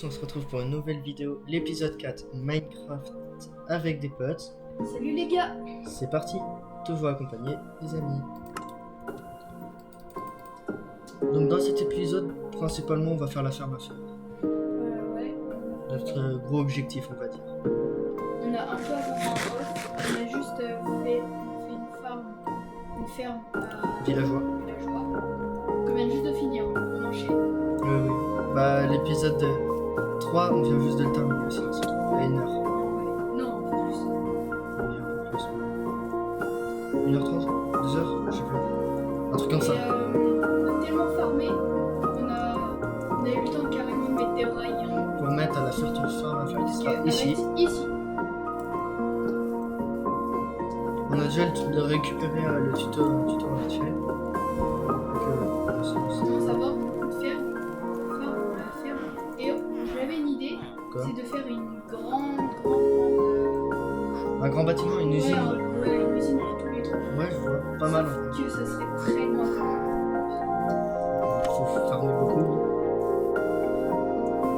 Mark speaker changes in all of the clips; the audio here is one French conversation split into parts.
Speaker 1: On se retrouve pour une nouvelle vidéo, l'épisode 4, Minecraft avec des potes.
Speaker 2: Salut les gars.
Speaker 1: C'est parti, toujours accompagné des amis. Donc dans cet épisode, principalement on va faire la ferme à faire.
Speaker 2: Ouais.
Speaker 1: Notre gros objectif on va dire.
Speaker 2: On a un peu avancé en off. On a juste fait une ferme
Speaker 1: Villageois.
Speaker 2: Qu'on vient juste de finir. On enchaîne.
Speaker 1: Oui. Bah l'épisode 3, on vient juste de le terminer aussi. C'est tout. À 1 heure.
Speaker 2: Ouais. Non, un peu plus.
Speaker 1: Oui, un peu plus. 1h30 2 heures je sais plus. Un truc comme ça.
Speaker 2: On a tellement farmé. On a eu le temps de carrément mettre des rails.
Speaker 1: Pour mettre à la ferme à faire qui sera
Speaker 2: Ici.
Speaker 1: On a déjà le truc de récupérer le tuto on l'a fait.
Speaker 2: Comment ça va faire la ferme. Et j'avais une idée,
Speaker 1: Quoi?
Speaker 2: c'est de faire une grande
Speaker 1: un grand bâtiment, une usine.
Speaker 2: une usine pour tous les trucs.
Speaker 1: Ouais, je vois. Pas mal en fait.
Speaker 2: Que ça serait très loin.
Speaker 1: Faut farmer beaucoup.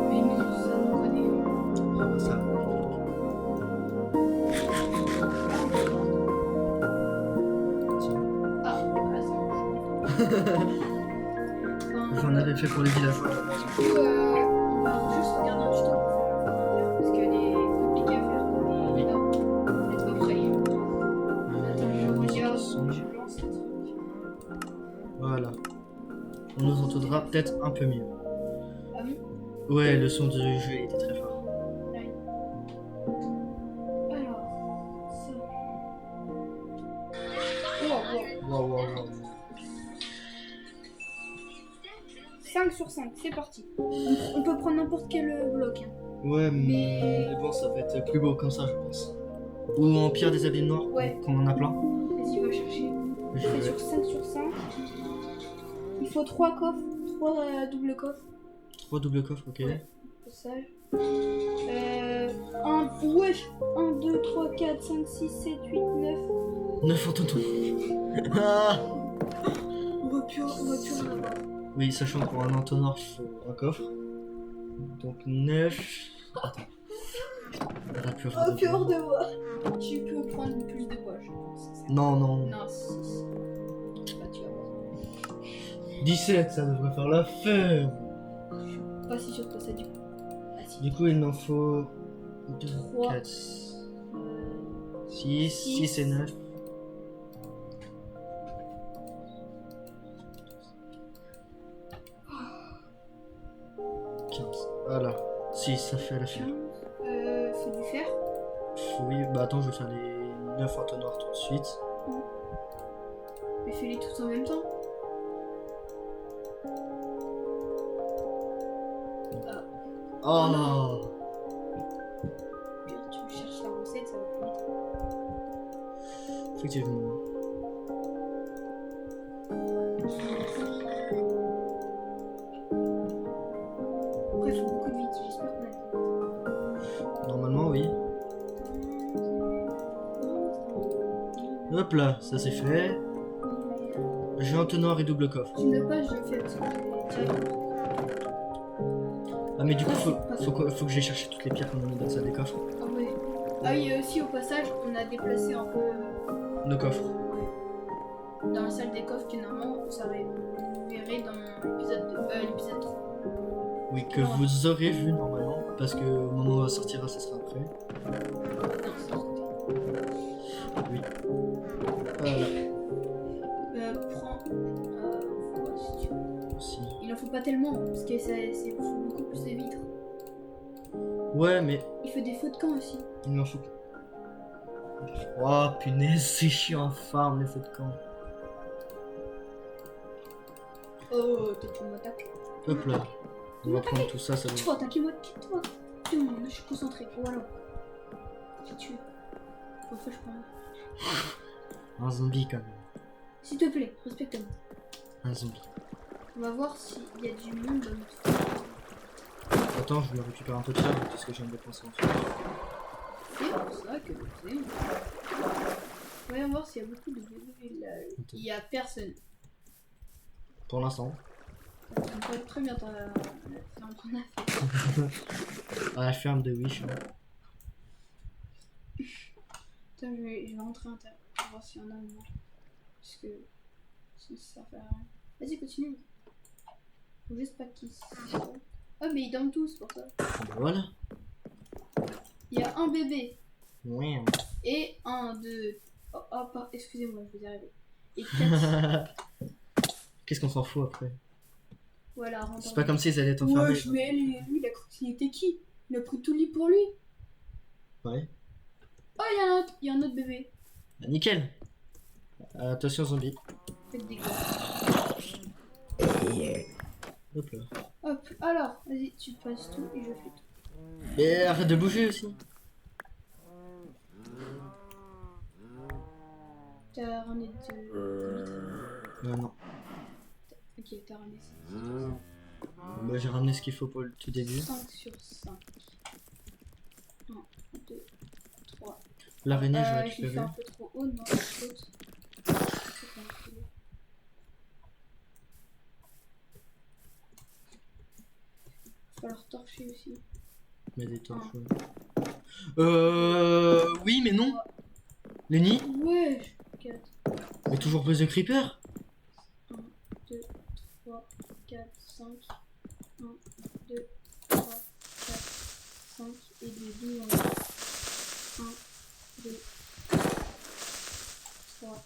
Speaker 2: Mais nous, ça nous connaît.
Speaker 1: Ah bah ça. Tiens.
Speaker 2: Ah,
Speaker 1: J'en avais fait pour les villageois.
Speaker 2: on va juste regarder un tuto pour faire parce qu'elle est compliquée à faire. Mais non, on est pas prêt. Attends, je regarde, je lance le truc.
Speaker 1: Voilà. On nous entendra peut-être un peu mieux.
Speaker 2: Ah oui?
Speaker 1: Ouais, le son du jeu était très fort.
Speaker 2: Alors, ça.
Speaker 1: Wow.
Speaker 2: 5 sur 5, c'est parti. On peut prendre n'importe quel bloc. Hein.
Speaker 1: Ouais, mais bon, ça va être plus beau comme ça, je pense. Ou en pire des abîmes noirs,
Speaker 2: Ouais.
Speaker 1: qu'on en a plein.
Speaker 2: Vas-y, va chercher.
Speaker 1: Je
Speaker 2: On fait
Speaker 1: vais-
Speaker 2: sur 5 sur 5. Il faut 3 coffres, 3 doubles coffres.
Speaker 1: 3 doubles coffres, ok.
Speaker 2: Ouais. Passage. 1, 2, 3, 4, 5, 6, 7, 8, 9.
Speaker 1: 9 en tonton. Ah
Speaker 2: On va plus en avoir.
Speaker 1: oui, sachant que pour un entonnoir, il faut un coffre. Donc 9. Attends. On va plus avoir de bois.
Speaker 2: de bois. Tu peux prendre plus de bois, je pense.
Speaker 1: Non.
Speaker 2: Non, 6. Bah, tu vas voir.
Speaker 1: 17, ça devrait faire la ferme.
Speaker 2: Je suis pas si sûr que ça du coup. Ah, si.
Speaker 1: Du coup, il m'en faut 2,
Speaker 2: 3,
Speaker 1: 4, 6 et 9. Voilà. 6, ça fait la ferme.
Speaker 2: faut du fer.
Speaker 1: Oui, bah attends, je vais faire les 9 entonnoirs tout de suite.
Speaker 2: Mais fais-les tous en même temps.
Speaker 1: Oh
Speaker 2: Puis tu cherches la recette, ça va plus vite.
Speaker 1: Effectivement.
Speaker 2: Après, il faut beaucoup de vite, j'espère qu'on a.
Speaker 1: Normalement, oui. Hop là, ça c'est fait. J'ai entonnoir et double coffre.
Speaker 2: Tu me le passes, je le fais parce que j'ai déjà.
Speaker 1: Ah mais du coup faut que j'aille chercher toutes les pierres qu'on a mis dans la salle des coffres.
Speaker 2: Ah ouais. Ah oui, aussi au passage, on a déplacé un peu
Speaker 1: Nos coffres.
Speaker 2: dans la salle des coffres que normalement vous verrez dans l'épisode 3.
Speaker 1: Oui, que vous aurez vu normalement, parce que au moment où on sortira, ça sera après.
Speaker 2: Non, c'est
Speaker 1: Oui.
Speaker 2: prends. Voilà, si tu veux.
Speaker 1: Aussi.
Speaker 2: Il en faut pas tellement, parce que c'est beaucoup plus de vitres.
Speaker 1: Ouais, mais
Speaker 2: Il faut des feux de camp aussi.
Speaker 1: il m'en faut. Oh punaise, c'est chiant en farm les feux de camp.
Speaker 2: Oh, tu m'attaques.
Speaker 1: Hop là. On va prendre tout ça, ça va.
Speaker 2: Quitte-toi, attaquez-moi, quitte-toi. Je suis concentré. Voilà. J'ai tué. Faut que je prends.
Speaker 1: Un zombie quand même.
Speaker 2: S'il te plaît, respecte-moi.
Speaker 1: Un zombie.
Speaker 2: On va voir s'il y a du monde dans notre famille.
Speaker 1: Attends, je me récupère un peu de ça, parce que je viens de dépenser en fait.
Speaker 2: C'est pour ça que c'est. Voyons voir s'il y a beaucoup de villages. Il y a personne.
Speaker 1: Pour l'instant.
Speaker 2: Ça me paraît très bien ta ferme qu'on a fait.
Speaker 1: À la ferme de Wish. Hein.
Speaker 2: Putain, je vais rentrer à l'intérieur pour voir s'il y en a ou non. Parce que sinon ça sert à rien. Vas-y, continue. Faut juste pas qu'ils se... Ah, mais ils dorment tous pour ça.
Speaker 1: Ben voilà.
Speaker 2: Il y a un bébé.
Speaker 1: Ouais.
Speaker 2: Et un, deux... Oh, pas... Excusez-moi, je vous ai rêvé. Et 4...
Speaker 1: Qu'est-ce qu'on s'en fout après?
Speaker 2: Voilà, rentre.
Speaker 1: C'est pas comme s'ils allaient t'enfermer.
Speaker 2: Ouais, mais lui, il a cru qu'il était qui? Il a pris tout le lit pour lui.
Speaker 1: Ouais.
Speaker 2: Oh, il y a un autre bébé.
Speaker 1: Bah, nickel. Attention zombie.
Speaker 2: Faites des gars.
Speaker 1: Hop là.
Speaker 2: Hop, alors, vas-y, tu passes tout et je fais tout.
Speaker 1: Mais arrête de bouger aussi.
Speaker 2: T'as ramené de...
Speaker 1: Non.
Speaker 2: Ok, t'as ramené ça.
Speaker 1: Bah, j'ai ramené ce qu'il faut pour le tout début.
Speaker 2: 5 sur 5. 1, 2, 3.
Speaker 1: L'araignée, je vais
Speaker 2: Je l'ai
Speaker 1: récupérer.
Speaker 2: fait un peu trop haut, non, saute. Il va falloir torcher aussi.
Speaker 1: Mais des torches. Oui, mais non. Le nid.
Speaker 2: Ouais, 4,
Speaker 1: Mais toujours plus de creepers.
Speaker 2: 1, 2, 3, 4, 5. 1, 2, 3, 4, 5 et des billes en 1, 2, 3,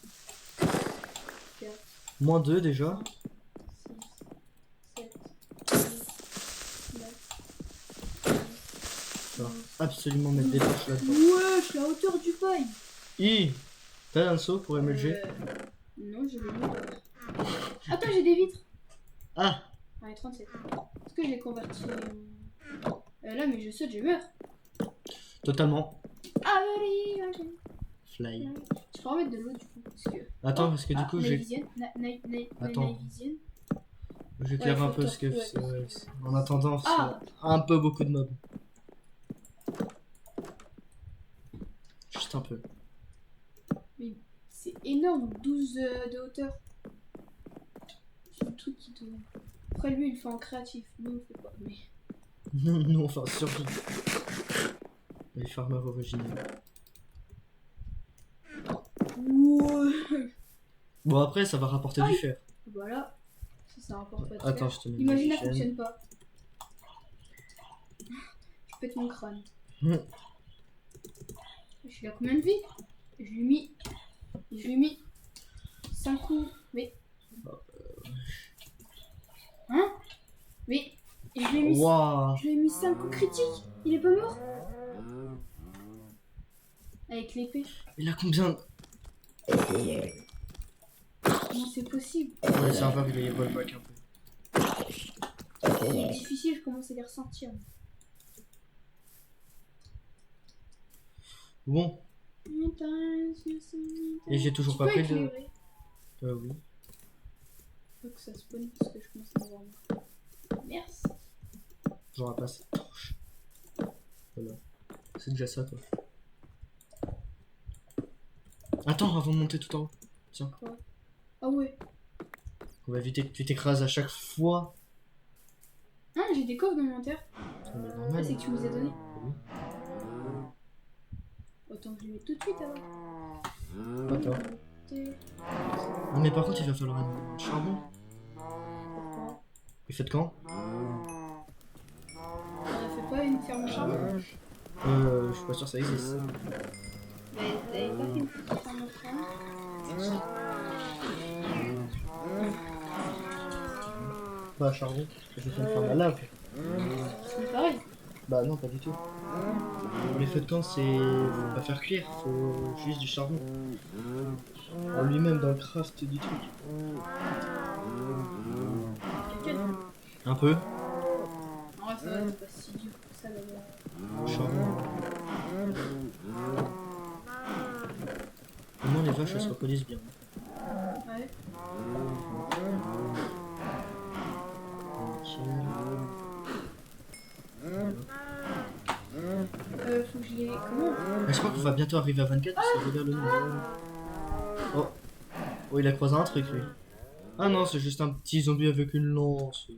Speaker 2: 4,
Speaker 1: Moins 2 déjà.
Speaker 2: 6, 7, 8, 9, 10,
Speaker 1: Alors, absolument mettre des torches là-dedans.
Speaker 2: Wesh, la hauteur du paille.
Speaker 1: T'as un seau pour MLG?
Speaker 2: Non, je l'ai mis dehors. Attends, j'ai des vitres.
Speaker 1: Ah.
Speaker 2: Allez, 37. Est-ce que j'ai converti là, mais je saute, je meurs.
Speaker 1: Totalement.
Speaker 2: Ah, allez,
Speaker 1: Fly.
Speaker 2: je peux remettre de l'eau du coup. Parce que...
Speaker 1: Attends, parce que du coup, j'ai... Attends.
Speaker 2: Vision.
Speaker 1: J'éclaire
Speaker 2: Ouais,
Speaker 1: un
Speaker 2: faut
Speaker 1: peu
Speaker 2: le
Speaker 1: parce que...
Speaker 2: retrouver,
Speaker 1: En attendant, c'est
Speaker 2: Ah.
Speaker 1: un peu beaucoup de mobs. Juste un peu.
Speaker 2: C'est énorme, 12 de hauteur. C'est un truc qui te... Après lui, il le fait en créatif. Nous, on le fait pas. Mais...
Speaker 1: Nous, enfin, survie. Les farmers originaux.
Speaker 2: Ouais.
Speaker 1: Bon, après, ça va rapporter du fer.
Speaker 2: Voilà. Ça rapporte pas de
Speaker 1: Attends,
Speaker 2: fer.
Speaker 1: je te mets
Speaker 2: Imagine,
Speaker 1: du
Speaker 2: elle fonctionne pas. Je pète mon crâne.
Speaker 1: Hmm.
Speaker 2: Je suis à combien de vie? Je lui ai mis 5 coups. Mais... Hein? Mais... Et je lui ai mis...
Speaker 1: Waouh.
Speaker 2: Je lui ai mis 5 coups critiques. Il est pas mort? Avec l'épée.
Speaker 1: Il a combien?
Speaker 2: Comment c'est possible?
Speaker 1: Ouais, le serveur, il est rollback un peu.
Speaker 2: C'est difficile, je commence à les ressentir.
Speaker 1: Bon. Et j'ai toujours
Speaker 2: Tu
Speaker 1: pas
Speaker 2: peux
Speaker 1: pris de...
Speaker 2: éclairer?
Speaker 1: Oui.
Speaker 2: Faut que ça spawn parce que je commence à avoir marre. Merci.
Speaker 1: J'aurai pas assez de torches. Voilà. C'est déjà ça, quoi. Attends, avant de monter tout en haut. Tiens.
Speaker 2: Quoi? Ah ouais.
Speaker 1: On va éviter que tu t'écrases à chaque fois.
Speaker 2: Ah, j'ai des coffres dans mon inventaire.
Speaker 1: C'est
Speaker 2: Ah,
Speaker 1: normal.
Speaker 2: c'est que tu me les as donnés.
Speaker 1: Oui.
Speaker 2: Autant que je les mette tout de suite alors.
Speaker 1: Pas tort. Non, mais par contre, il va falloir un charbon.
Speaker 2: Pourquoi?
Speaker 1: Et faites quand?
Speaker 2: On a fait pas une ferme charbon?
Speaker 1: Je suis pas sûr que ça existe.
Speaker 2: Mais t'avais pas fait une petite ferme au charbon?
Speaker 1: Pas à charbon, j'ai fait une ferme à lave.
Speaker 2: C'est pareil.
Speaker 1: Bah non, pas du tout. Les feux de camp, c'est... faut pas faire cuire, faut juste du charbon. En lui-même dans le craft du truc. Un peu.
Speaker 2: En vrai, ça va, c'est pas si dur que ça d'avoir.
Speaker 1: Charbon. Au moins les vaches elles se reconnaissent bien.
Speaker 2: Ouais. Faut que je les... Comment?
Speaker 1: Mais je crois qu'on va bientôt arriver à 24 parce que regarde le nombre. Oh. Oh, il a croisé un truc lui. Ah non, c'est juste un petit zombie avec une lance.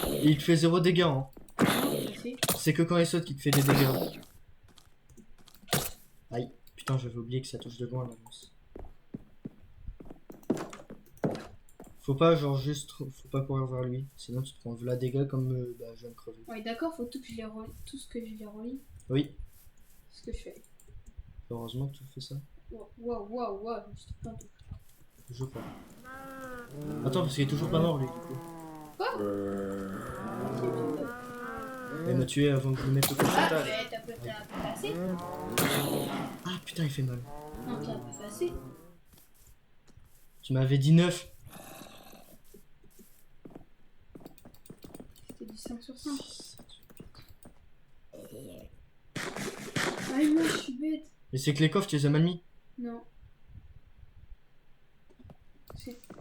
Speaker 1: Et il te fait 0 dégâts, hein.
Speaker 2: Je sais.
Speaker 1: C'est que quand il saute qu'il te fait des dégâts. Aïe, putain, j'avais oublié que ça touche de loin la lance. Faut pas, genre, juste, faut pas courir vers lui. Sinon, tu te prends la dégâts comme bah, je viens de crever.
Speaker 2: Ouais, d'accord, faut tout que je les relis. Tout ce que je les relis.
Speaker 1: Oui,
Speaker 2: C'est ce que je fais.
Speaker 1: heureusement que tu fais ça.
Speaker 2: Waouh, je me suis planté.
Speaker 1: Je crois. Attends, parce qu'il est toujours pas mort, lui, du coup. Il m'a tué avant que je le mette au
Speaker 2: Ah,
Speaker 1: cachetage.
Speaker 2: mais t'as pas assez?
Speaker 1: Ah, putain, il fait mal.
Speaker 2: Non, t'as pas fait assez.
Speaker 1: Tu m'avais dit 9.
Speaker 2: C'était du 5 sur 5. Ah, moi, je suis bête.
Speaker 1: Mais c'est que les coffres, tu les as mal mis.
Speaker 2: Non.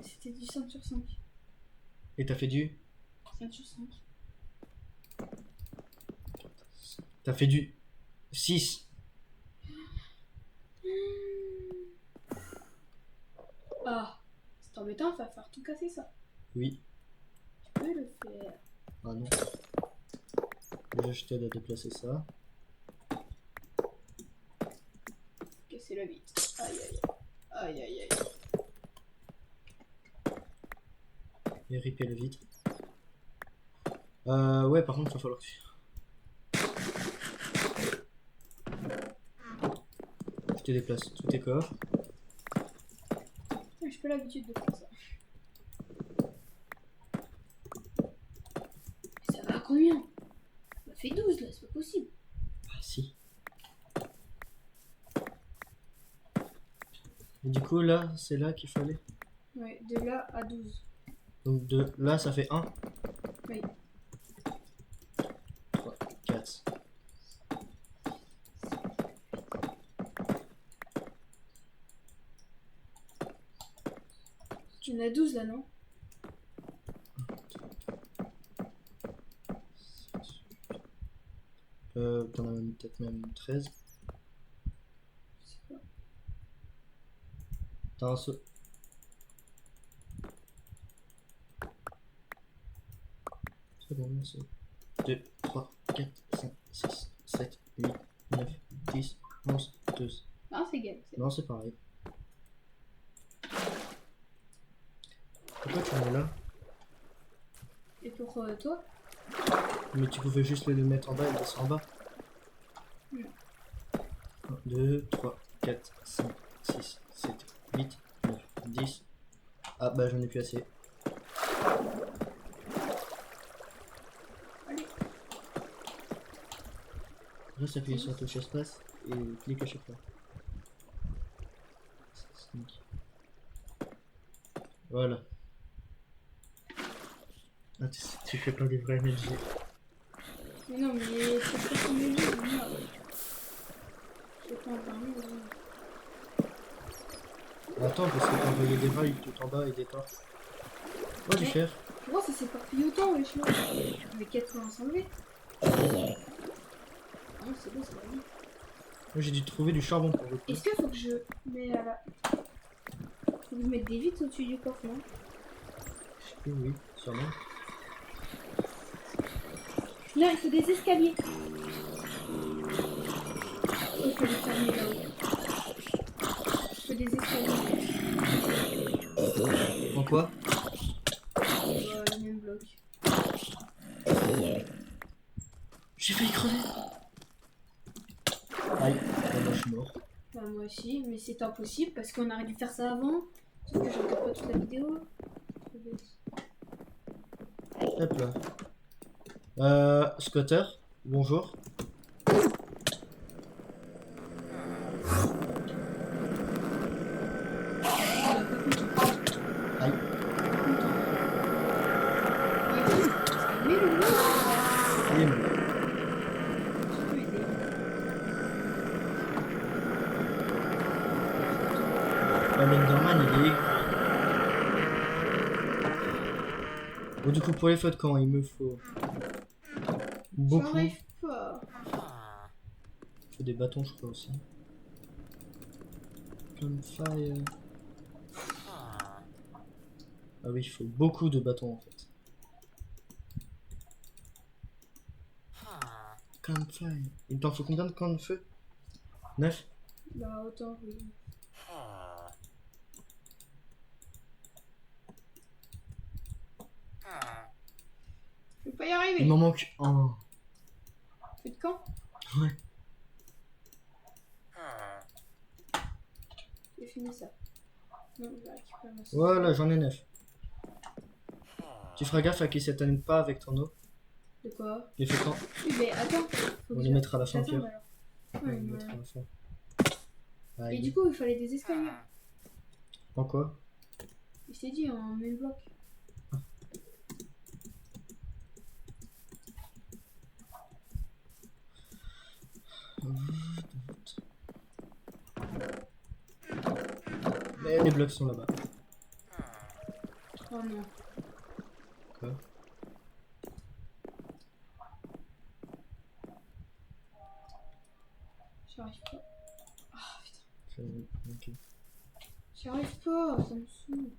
Speaker 2: C'était du 5 sur 5.
Speaker 1: Et t'as fait du.
Speaker 2: 5 sur 5.
Speaker 1: T'as fait du 6.
Speaker 2: Ah, c'est embêtant, il va falloir tout casser ça.
Speaker 1: Oui.
Speaker 2: Tu peux le faire.
Speaker 1: Ah non. Déjà, je t'aide à déplacer ça.
Speaker 2: Casser-le vite. Aïe aïe aïe. Aïe aïe aïe.
Speaker 1: Et ripper le vitre. Ouais, par contre, il va falloir que tu. Je te déplace tous tes coffres.
Speaker 2: J'ai pas l'habitude de faire ça. Mais ça va à combien? Ça m'a fait 12 là, c'est pas possible.
Speaker 1: Ah, si. Et du coup, là, c'est là qu'il fallait.
Speaker 2: Ouais, de là à 12.
Speaker 1: Donc, de là, ça fait 1.
Speaker 2: Oui.
Speaker 1: 3, 4.
Speaker 2: Tu en as 12 là, non?
Speaker 1: T'en as peut-être même 13.
Speaker 2: Je sais pas.
Speaker 1: T'as un saut. C'est bon, un saut. 2, 3, 4, 5, 6, 7, 8, 9, 10, 11, 12.
Speaker 2: Ah, c'est égal.
Speaker 1: Non, c'est pareil. Pourquoi tu en es là?
Speaker 2: Et pour toi?
Speaker 1: Mais tu pouvais juste le mettre en bas et le laisser en bas.
Speaker 2: Non.
Speaker 1: 1, 2, 3, 4, 5, 6, 7, 8, 9, 10. Ah bah j'en ai plus assez.
Speaker 2: Allez.
Speaker 1: Juste appuyer sur la touche espace et clique à chaque fois. Sneak. Voilà. Ah, tu fais pas des vrais MLG.
Speaker 2: Mais non, mais c'est pas comme les jeux, merde. Je peux en parler,
Speaker 1: Attends, parce que t'as envoyé des rails tout en bas et des pas. Oh, du
Speaker 2: Mais-
Speaker 1: fer.
Speaker 2: Pourquoi ça s'éparpille autant, wesh là? Mais 80 s'enlever. Ah non, c'est bon, ça va vite.
Speaker 1: Moi j'ai dû trouver du charbon pour le coup.
Speaker 2: Est-ce qu'il faut que je mette à la... Faut que je mette des vitres au-dessus du coffre, non?
Speaker 1: Je sais plus, oui, sûrement.
Speaker 2: Non, il faut des escaliers. Il faut des escaliers là-haut. Il faut des escaliers.
Speaker 1: En quoi?
Speaker 2: Le même bloc.
Speaker 1: J'ai failli crever. Aïe, moi je suis mort.
Speaker 2: Bah, moi aussi, mais c'est impossible parce qu'on aurait dû faire ça avant. Sauf que je regarde pas toute la vidéo. Trop bête.
Speaker 1: Hop là. Squatter, bonjour. Aïe.
Speaker 2: Mais le loup,
Speaker 1: Oui,
Speaker 2: je peux aider.
Speaker 1: L'Enderman il est aigri. Bon, du coup, pour les fautes, quand il me faut beaucoup.
Speaker 2: J'arrive pas.
Speaker 1: Il faut des bâtons, je crois aussi. Gunfire. Ah oui, il faut beaucoup de bâtons en fait. Campfire. Il t'en faut combien de camps de feu? 9.
Speaker 2: Bah, autant, oui. Je vais pas y
Speaker 1: Il
Speaker 2: arriver.
Speaker 1: m'en manque un.
Speaker 2: Feu de camp?
Speaker 1: Ouais.
Speaker 2: J'ai fini ça. Non, je vais récupérer ma sauce.
Speaker 1: Voilà, j'en ai 9. Tu feras gaffe à qu'ils s'éteignent pas avec ton eau.
Speaker 2: De quoi?
Speaker 1: Les feux de camp,
Speaker 2: Oui, mais attends.
Speaker 1: on les mettra à la fin,
Speaker 2: Attends,
Speaker 1: Pierre.
Speaker 2: alors.
Speaker 1: On
Speaker 2: Ouais,
Speaker 1: les
Speaker 2: mais-
Speaker 1: mettra à la fin.
Speaker 2: Et
Speaker 1: Aïe.
Speaker 2: du coup, il fallait des escaliers.
Speaker 1: En quoi?
Speaker 2: Je t'ai dit, en même bloc.
Speaker 1: Mais les blocs sont là-bas.
Speaker 2: Oh non.
Speaker 1: Quoi?
Speaker 2: J'arrive pas. Ah putain.
Speaker 1: Ok.
Speaker 2: J'y arrive pas, ça me saoule.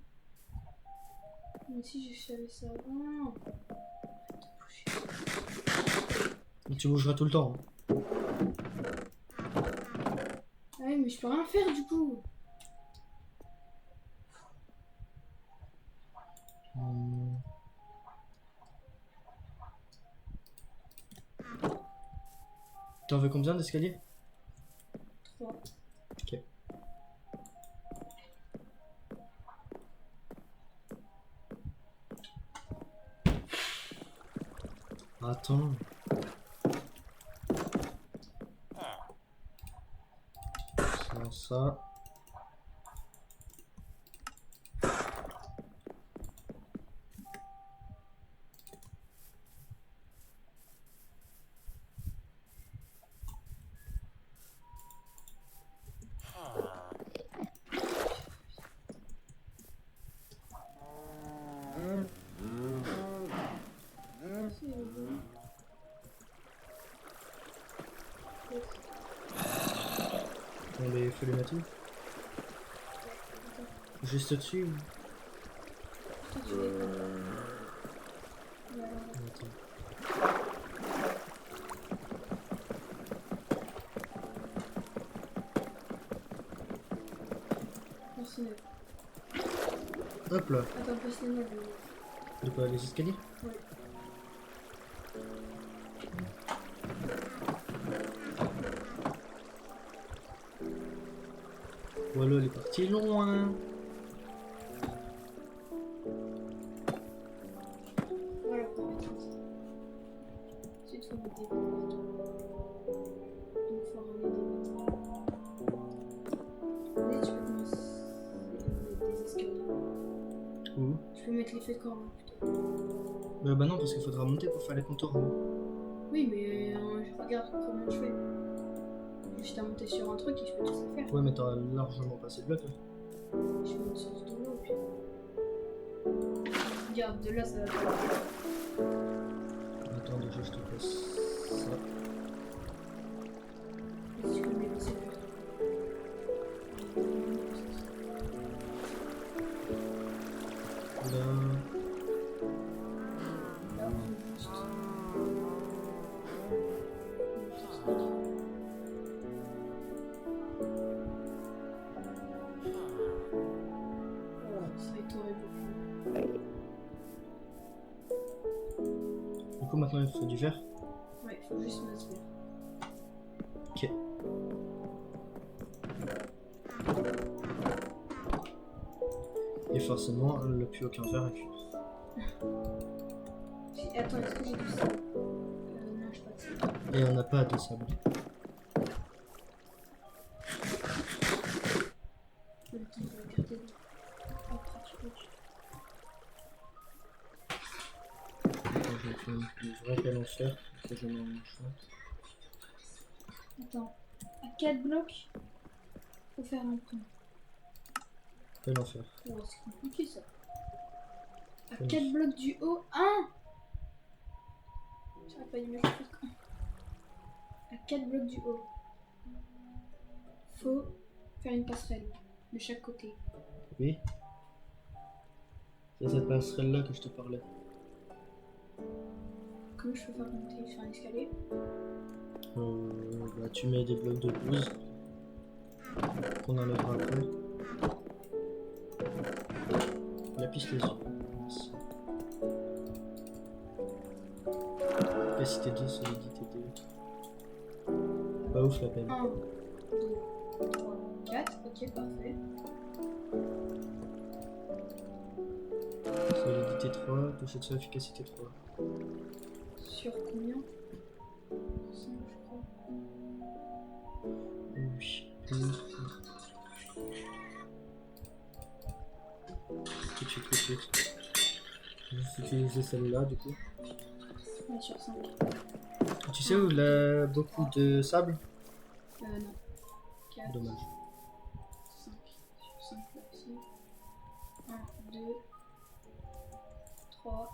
Speaker 2: Mais si je savais ça avant. Arrête de bouger.
Speaker 1: Mais tu bougeras tout le temps. Hein.
Speaker 2: Ah ouais, mais je peux rien faire du coup.
Speaker 1: Hmm. T'en veux combien d'escaliers?
Speaker 2: 3.
Speaker 1: Ok. Attends. Ça.
Speaker 2: C'est bon.
Speaker 1: Faut les mettre où? Juste au-dessus ou...
Speaker 2: Toi, tu les prends. Voilà.
Speaker 1: Attends.
Speaker 2: Non, c'est neuf.
Speaker 1: Hop là.
Speaker 2: Attends, passe les neuf.
Speaker 1: De quoi, les escaliers?
Speaker 2: Ouais.
Speaker 1: Voilà, elle est partie loin.
Speaker 2: Voilà, pour mettre ça. Ensuite, faut mettre des pots partout. Donc, faut ramener des métaux. Vas-y, tu peux commencer à mettre des escaliers.
Speaker 1: Où?
Speaker 2: Tu peux mettre les feux de camp, hein, plutôt.
Speaker 1: Bah non, parce qu'il faudra monter pour faire les contours en haut.
Speaker 2: Oui, mais je regarde comment je fais. Juste à monter sur un truc et je peux tout ça faire.
Speaker 1: Ouais, mais t'as largement passé de blocs là.
Speaker 2: Je monte sur ce dos-là, au pire. Regarde, de là, ça va pas.
Speaker 1: Attends, déjà, je te passe ça.
Speaker 2: Vas-y, tu peux me déplacer le carton.
Speaker 1: Là.
Speaker 2: Là, on fait juste. Ça va être horrible.
Speaker 1: Du coup, maintenant, il faut du verre.
Speaker 2: Ouais, il faut juste mettre ce verre.
Speaker 1: Ok. Et forcément, il n'y a plus aucun verre à cuire.
Speaker 2: Attends, est-ce que j'ai du sable? Non, je pas de sable.
Speaker 1: Et on n'a pas de sable.
Speaker 2: Le temps de la carte de... Oh, pratique.
Speaker 1: Attends, je vais faire une vraie pelle en fer. Que je mets en choix.
Speaker 2: Attends, à 4 blocs, faut faire un pont.
Speaker 1: Pelle en fer.
Speaker 2: Oh, c'est compliqué ça. À
Speaker 1: Oui.
Speaker 2: 4 blocs du haut, 1! J'aurais pas dû mettre le truc. À 4 blocs du haut, faut faire une passerelle de chaque côté.
Speaker 1: Oui. C'est cette passerelle là que je te parlais.
Speaker 2: Comment je peux faire monter sur un escalier?
Speaker 1: Bah, tu mets des blocs de blouse qu'on enlèvera après. La piste les yeux. Merci. Capacité 2, solidité 2. Pas ouf la peine.
Speaker 2: 1, 2, 3, 4. Ok, parfait.
Speaker 1: Solidité 3, touche de sol, efficacité 3.
Speaker 2: Sur combien? 5, je crois.
Speaker 1: Oui. Tout de suite, tout de suite. Je vais utiliser celle-là du coup.
Speaker 2: Ouais, sur 5.
Speaker 1: Tu sais où il a beaucoup de sable?
Speaker 2: Non. 4,
Speaker 1: Dommage.
Speaker 2: 5. Sur 5 là aussi. 1, 2, 3.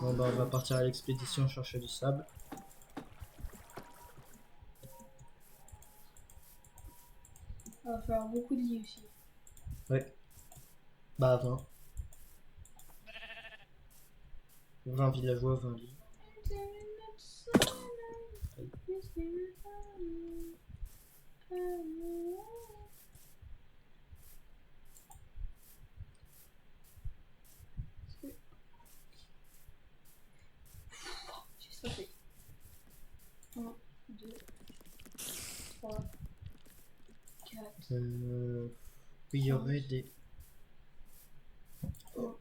Speaker 1: Bon bah on va partir à l'expédition chercher du sable.
Speaker 2: Il va falloir beaucoup de lits aussi.
Speaker 1: Ouais. Bah 20. 20 villageois, 20 lits.
Speaker 2: J'ai stressé. 1, 2, 3, 4.
Speaker 1: Il y aurait des...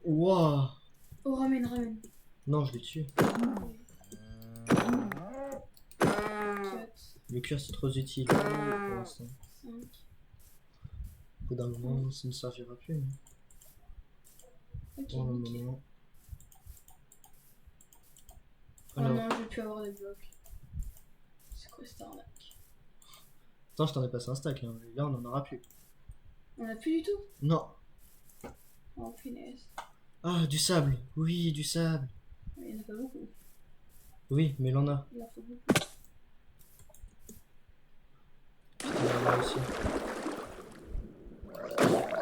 Speaker 1: Wouah!
Speaker 2: Oh, ramène, ramène.
Speaker 1: Non, je l'ai tué.
Speaker 2: 4,
Speaker 1: Le cuir c'est trop utile pour l'instant.
Speaker 2: 5.
Speaker 1: Au bout d'un moment, ça ne servira plus. Hein.
Speaker 2: Ok,
Speaker 1: Pour le
Speaker 2: nickel.
Speaker 1: moment.
Speaker 2: Oh
Speaker 1: Alors,
Speaker 2: non, je vais plus avoir de blocs. C'est quoi cette arnaque?
Speaker 1: attends, je t'en ai passé un stack. Hein. Là, on en aura plus.
Speaker 2: On a plus du tout?
Speaker 1: Non.
Speaker 2: Oh punaise.
Speaker 1: Ah, du sable. Oui, du sable.
Speaker 2: Il y en a pas beaucoup.
Speaker 1: Oui, mais il en a.
Speaker 2: Il en faut beaucoup.
Speaker 1: Là aussi.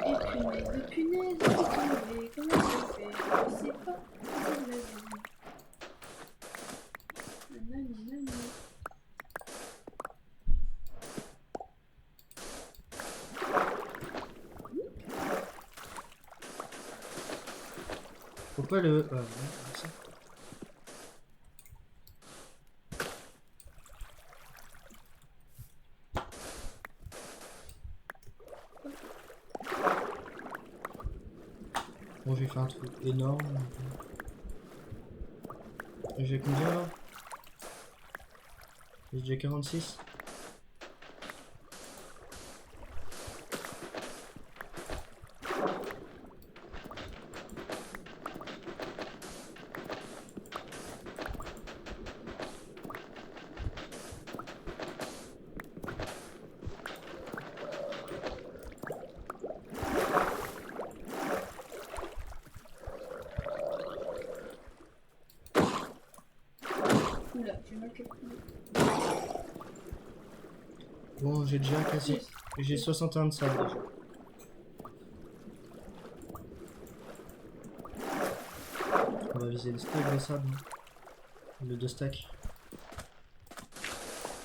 Speaker 2: Et punaise, de punaise, je suis tombée. Comment ça fait? Je sais pas. Nanana.
Speaker 1: Pourquoi le... Ah, ouais, comme ça. Bon, j'ai fait un truc énorme. J'ai combien là? J'ai déjà 46.
Speaker 2: Oula, j'ai mal calculé.
Speaker 1: Bon, j'ai déjà quasi...
Speaker 2: Yes.
Speaker 1: J'ai 61 de sable déjà. On va viser le stack de sable. Hein. Le 2 stacks.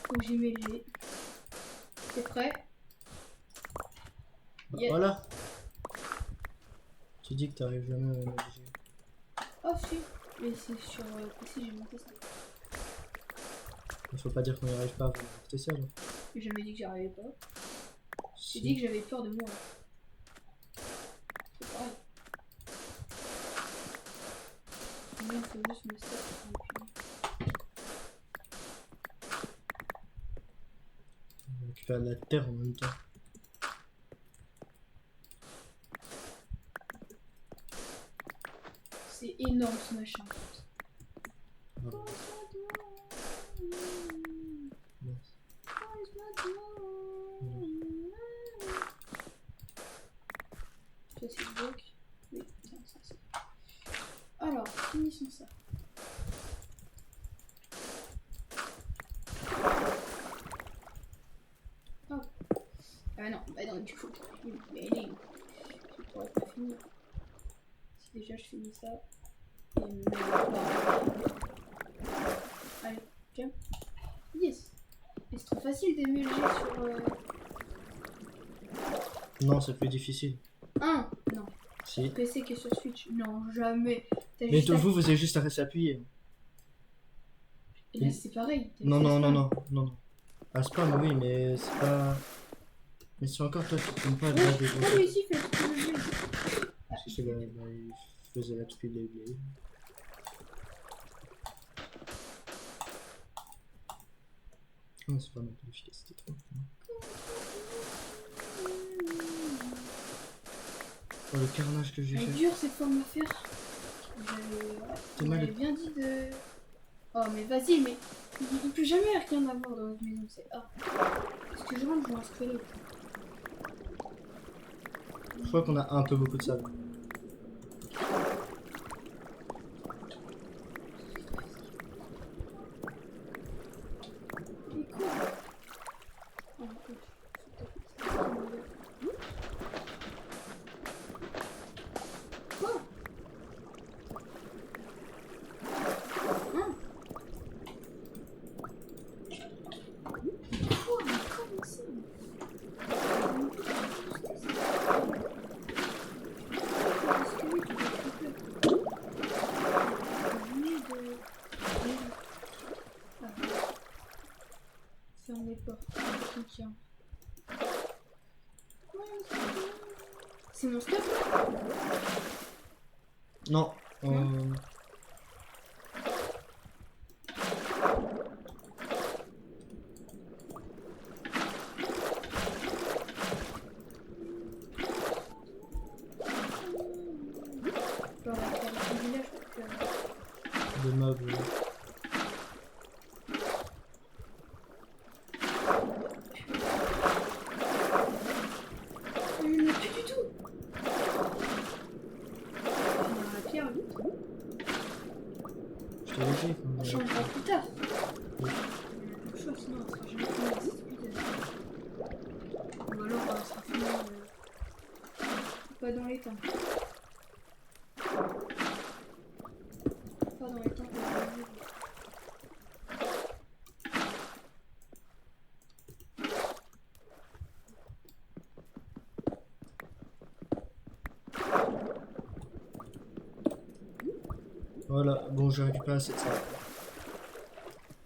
Speaker 2: Faut que j'y mets le G. T'es prêt?
Speaker 1: Bah,
Speaker 2: Yes.
Speaker 1: voilà. Tu dis que t'arrives jamais à modifier.
Speaker 2: Oh si. Mais c'est sur PC, j'ai monté ça.
Speaker 1: Il faut pas dire qu'on n'y arrive pas à monter ça là.
Speaker 2: J'ai jamais dit que j'y arrivais pas.
Speaker 1: Si.
Speaker 2: J'ai dit que j'avais peur de moi. C'est pareil. Moi, il faut juste me stop.
Speaker 1: On récupère de la terre en même temps.
Speaker 2: C'est énorme ce machin.
Speaker 1: Voilà. Yes.
Speaker 2: Ça c'est le bloc. Oui, tiens, ça c'est. Alors, finissons ça. Oh. Ah non, bah non, du coup. Mais non. pourrais pas finir. Si déjà je finis ça. Et allez, tiens. Yes. Mais c'est trop facile d'émuler sur.
Speaker 1: Non, c'est plus difficile.
Speaker 2: Non.
Speaker 1: Si.
Speaker 2: PC que sur Switch. Non, jamais.
Speaker 1: Mais vous avez juste à rester appuyé.
Speaker 2: Et là, c'est pareil.
Speaker 1: Non. Ah, spam, oui, mais c'est pas. Mais c'est encore toi qui tombes pas de base des
Speaker 2: Ah, mais ici, il fait tout le jeu.
Speaker 1: Parce que il faisait la speed des vieilles. Non, c'est pas non plus efficace, c'était trop. Oh, le carnage que j'ai
Speaker 2: C'est
Speaker 1: fait.
Speaker 2: dur cette forme à faire. J'avais bien dit de. Oh, mais vas-y, mais il peut jamais rien avoir dans notre maison, c'est A. Parce que je rentre, je vois un squelette.
Speaker 1: Je crois qu'on a un peu beaucoup de sable.
Speaker 2: Mais quoi? Oh, écoute, quoi? Hein? Quoi? Mais comment ça? Ferme les portes. C'est mon stuff là?
Speaker 1: Non. De meubles.
Speaker 2: Mais plus du tout. La pierre, vite.
Speaker 1: Je t'avais dit qu'on
Speaker 2: On
Speaker 1: avait-
Speaker 2: changera plus tard.
Speaker 1: Oui.
Speaker 2: Le choix, sinon on sera jamais fini avec cette speed. Ou alors on sera fini pas dans les temps. Pas dans les temps qu'on va vivre.
Speaker 1: Voilà, bon, j'ai récupéré assez de sable.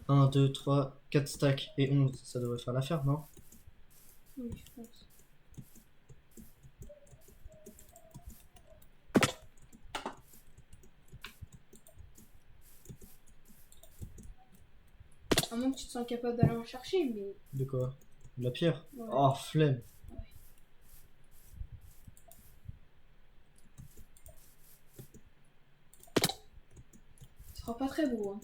Speaker 1: 1, 2, 3, 4 stacks et 11, ça devrait faire l'affaire, non?
Speaker 2: Oui, je pense. À moins que tu te sens capable d'aller en chercher, mais.
Speaker 1: De quoi? De la pierre?
Speaker 2: Ouais.
Speaker 1: Oh, flemme. Ce
Speaker 2: sera pas très beau. Hein.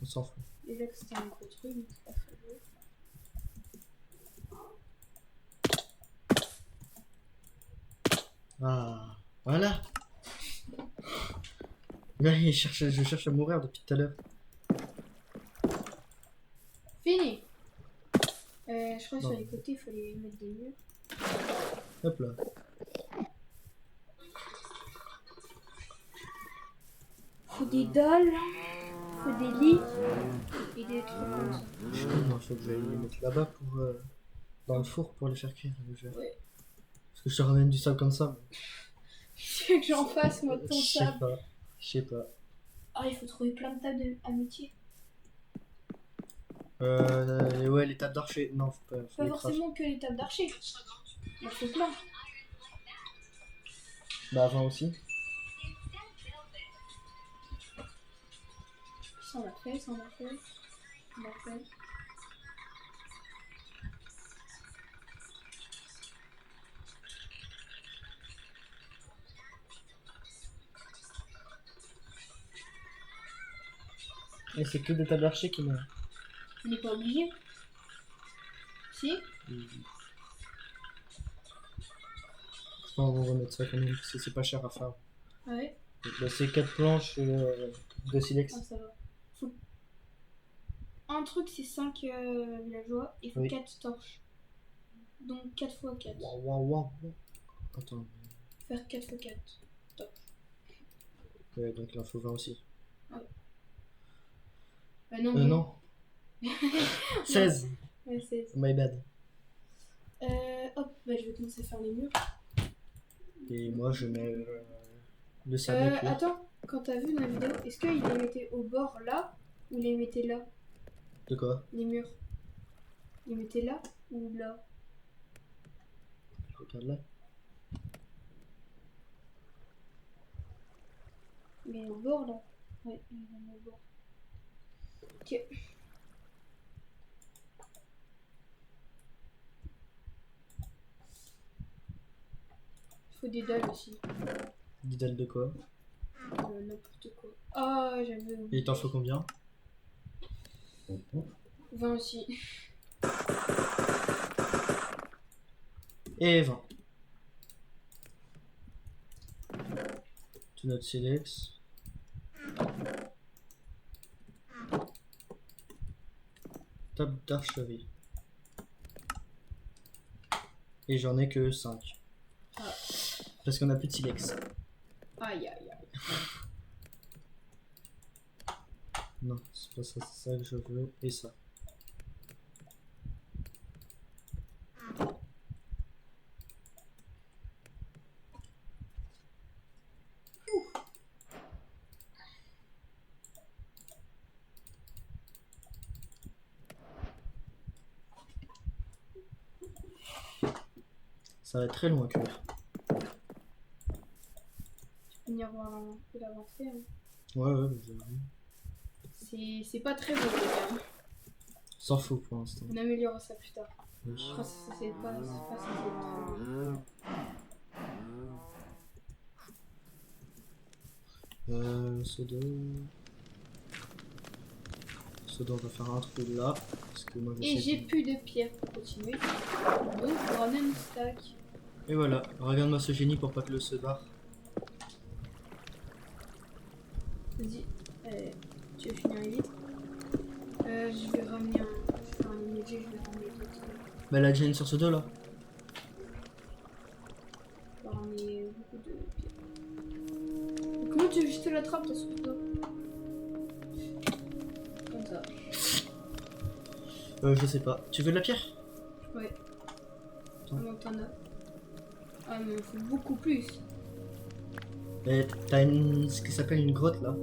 Speaker 1: On s'en fout.
Speaker 2: Déjà que c'était un gros truc, mais c'est pas très beau.
Speaker 1: Ah, voilà. Là, je cherche à mourir depuis tout à l'heure.
Speaker 2: Fini. Je crois que
Speaker 1: Non.
Speaker 2: sur les côtés, il faut les mettre des murs.
Speaker 1: Hop là.
Speaker 2: Faut des dalles, faut des lits et des trucs comme ça.
Speaker 1: Non, faut que j'aille les mettre là-bas pour dans le four pour les faire cuire.
Speaker 2: Ouais.
Speaker 1: Parce que je te ramène du sable comme ça.
Speaker 2: Tu veux que j'en fasse, moi, de ton
Speaker 1: Je sais
Speaker 2: sable?
Speaker 1: pas. Je sais pas.
Speaker 2: Ah, il faut trouver plein de tables d'amitié.
Speaker 1: Ouais, les tables d'archer. Non, faut pas. Faut
Speaker 2: Pas
Speaker 1: les
Speaker 2: forcément que les tables d'archer. Il en faut plein.
Speaker 1: Bah, avant aussi.
Speaker 2: Ça, on l'a fait, ça, on l'a fait. On l'a fait.
Speaker 1: Et c'est que des tables d'archer qui meurent.
Speaker 2: On n'est pas obligé. Si?
Speaker 1: On va remettre ça quand même parce que c'est pas cher à faire.
Speaker 2: Ouais.
Speaker 1: Bah, c'est 4 planches de silex.
Speaker 2: Ah, ça va. Faut... Un truc, c'est 5 villageois. Il faut
Speaker 1: Oui.
Speaker 2: 4 torches. Donc 4 x 4.
Speaker 1: Waouh. Attends.
Speaker 2: Faire 4 x 4. Top.
Speaker 1: Ouais, donc il en faut 20 aussi.
Speaker 2: Non.
Speaker 1: Non. 16.
Speaker 2: Ouais, 16.
Speaker 1: My bad.
Speaker 2: Hop, bah, je vais commencer à faire les murs.
Speaker 1: Et moi, je mets le sable cuir.
Speaker 2: Attends, quand t'as vu ma vidéo, est-ce qu'ils les mettaient au bord là ou les mettaient là?
Speaker 1: De quoi?
Speaker 2: Les murs. Ils les mettaient là ou là?
Speaker 1: Je regarde là.
Speaker 2: Mais au bord là. Ouais, ils les mettent au bord. Ok. Il faut des dalles aussi.
Speaker 1: Des dalles de quoi?
Speaker 2: N'importe quoi. Ah, j'avais oublié.
Speaker 1: Et il t'en faut combien?
Speaker 2: 20 aussi.
Speaker 1: Et 20. To notre silex. Table d'archerie. Et j'en ai que 5.
Speaker 2: Ah.
Speaker 1: Parce qu'on a plus de silex.
Speaker 2: Aïe aïe aïe.
Speaker 1: Non, c'est pas ça, c'est ça que je veux. Et ça. Ça va être très long à cuire.
Speaker 2: Venir voir un peu l'avancée. Hein.
Speaker 1: Ouais, j'ai vu.
Speaker 2: C'est pas très beau les gars.
Speaker 1: S'en fout pour l'instant.
Speaker 2: On améliorera ça plus tard.
Speaker 1: Oui.
Speaker 2: Je crois que c'est pas censé être très beau.
Speaker 1: Soda. Soda, on va faire un trou là. Parce que moi, je
Speaker 2: Et
Speaker 1: sais
Speaker 2: j'ai plus de pierres pour continuer. Donc on ramène une stack.
Speaker 1: Et voilà, regarde-moi ce génie pour pas que l'eau se barre.
Speaker 2: Vas-y, tu veux finir vite. Je vais ramener un. Je vais faire un emoji, je vais ramener d'autres.
Speaker 1: Bah, elle a déjà une sur ce dos là.
Speaker 2: Je vais ramener beaucoup de pierres. Mais comment tu veux que je te l'attrape, ta sur toi? Comme ça.
Speaker 1: Je sais pas. Tu veux de la pierre?
Speaker 2: Ouais.
Speaker 1: Attends.
Speaker 2: Comment t'en as? Ah, mais il faut beaucoup plus.
Speaker 1: Et t'as ce qui s'appelle une grotte là.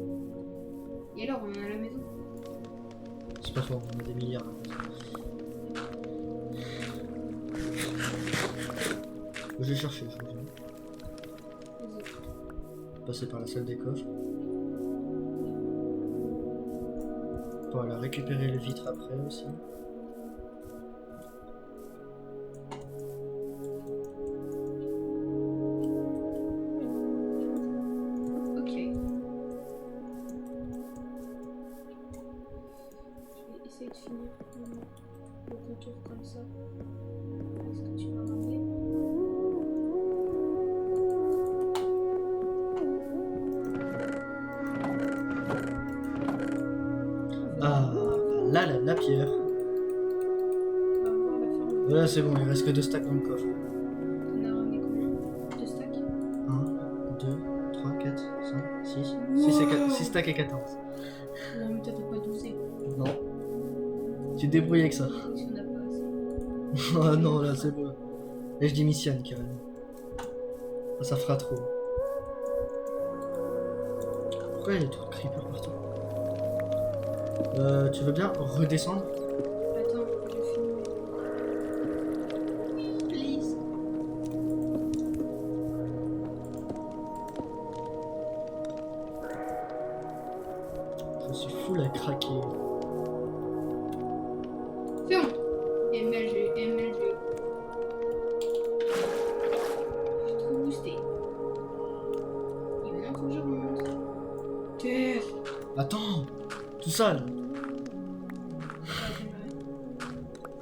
Speaker 2: Et alors, on est à la maison.
Speaker 1: C'est pas fort, on a des milliards. Je vais chercher, je reviens.
Speaker 2: Vas-y.
Speaker 1: Passer par la salle des coffres. Voilà, récupérer le vitre après aussi.
Speaker 2: Ok. Je vais essayer de finir le contour comme ça. Est-ce que tu vas ramener?
Speaker 1: Ah, là, la pierre.
Speaker 2: On va voir la ferme.
Speaker 1: Voilà, c'est bon, il reste que 2 stacks dans le coffre.
Speaker 2: On a ramené combien? 2 stacks?
Speaker 1: 1, 2, 3, 4, 5, 6.
Speaker 2: Wow.
Speaker 1: 6 stacks et 14.
Speaker 2: Non, mais t'as pas 12.
Speaker 1: Non. Tu te débrouilles avec ça.
Speaker 2: Parce qu'on a pas assez.
Speaker 1: Oh non, là, c'est bon. Là, je démissionne carrément. Ah, ça fera trop. Pourquoi il y a trop de creepers partout? Tu veux bien redescendre?
Speaker 2: Attends, je vais filmer. Please.
Speaker 1: Je suis full à craquer.
Speaker 2: C'est bon. MLG. J'ai trop boosté. Et maintenant, faut que je remonte. Terre.
Speaker 1: Attends! Tout ça là!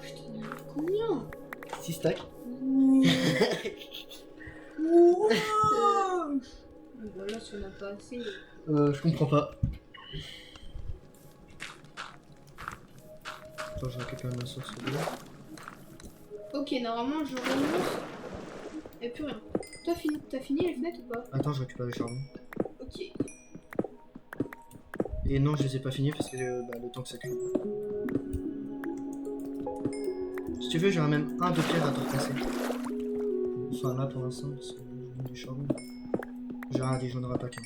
Speaker 2: Putain, combien?
Speaker 1: 6 stacks?
Speaker 2: Voilà, si on n'a pas assez.
Speaker 1: Je comprends pas. Attends, je récupère ma source d'eau.
Speaker 2: Ok, normalement je remonte. Y'a plus rien. Toi, t'as fini les fenêtres ou pas?
Speaker 1: Attends, je récupère le charbon.
Speaker 2: Ok.
Speaker 1: Et non, je les ai pas finis parce que le temps que ça cuit. Si tu veux, j'aurai même un de pierre à te repasser. Enfin, là pour l'instant, parce que je mine du charbon. J'en aurai pas qu'un.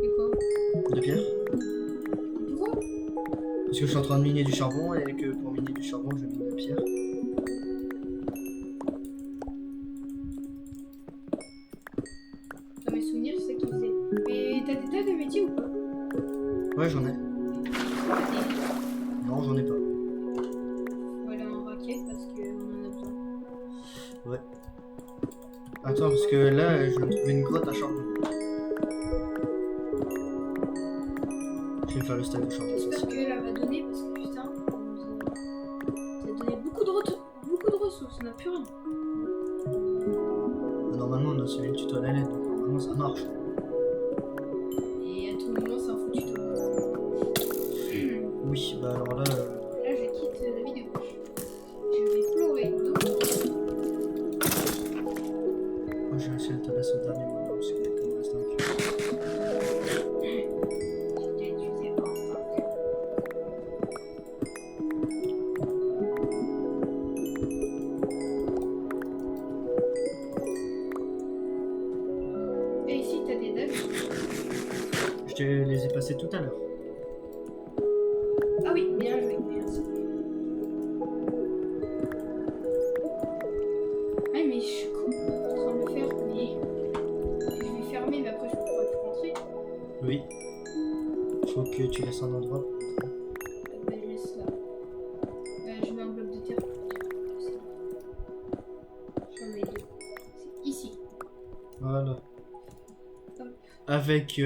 Speaker 2: Et quoi?
Speaker 1: De pierre?
Speaker 2: Pourquoi?
Speaker 1: Parce que je suis en train de miner du charbon et que pour miner du charbon, je mine de la pierre.
Speaker 2: Dans mes souvenirs, c'est ça qu'ils faisaient. Mais t'as des tas de métiers ou pas?
Speaker 1: Ouais, j'en ai.
Speaker 2: T'as des...
Speaker 1: Non, j'en ai pas.
Speaker 2: Faut aller en raquette parce qu'on en a besoin.
Speaker 1: Ouais. Attends, parce que là, je vais me trouver une grotte à charbon. Je vais me faire le stack de charbon. Ça,
Speaker 2: J'espère qu'elle va donner parce que putain, ça a donné beaucoup de ressources, on n'a plus rien.
Speaker 1: normalement, on a celui de tutoriel, donc normalement, ça marche.
Speaker 2: Et à tout moment, c'est un foutu toi.
Speaker 1: Oui, bah alors là.
Speaker 2: Là, je quitte la vidéo. Je vais pleurer.
Speaker 1: Moi, j'ai réussi à le tabasser au dernier moment parce qu'il me reste un cul.
Speaker 2: J'ai déjà utilisé un stack. Et ici, t'as des dalles.
Speaker 1: Je te les ai passés tout à l'heure.
Speaker 2: Ah oui, bien joué, merci. Ouais, mais je suis en train de le faire, mais je vais fermer, mais après je pourrai plus rentrer.
Speaker 1: Oui. Faut que tu laisses un endroit.
Speaker 2: Bah, je laisse là. Je mets un bloc de terre. J'en mets deux. C'est ici.
Speaker 1: Voilà.
Speaker 2: Hop.
Speaker 1: Avec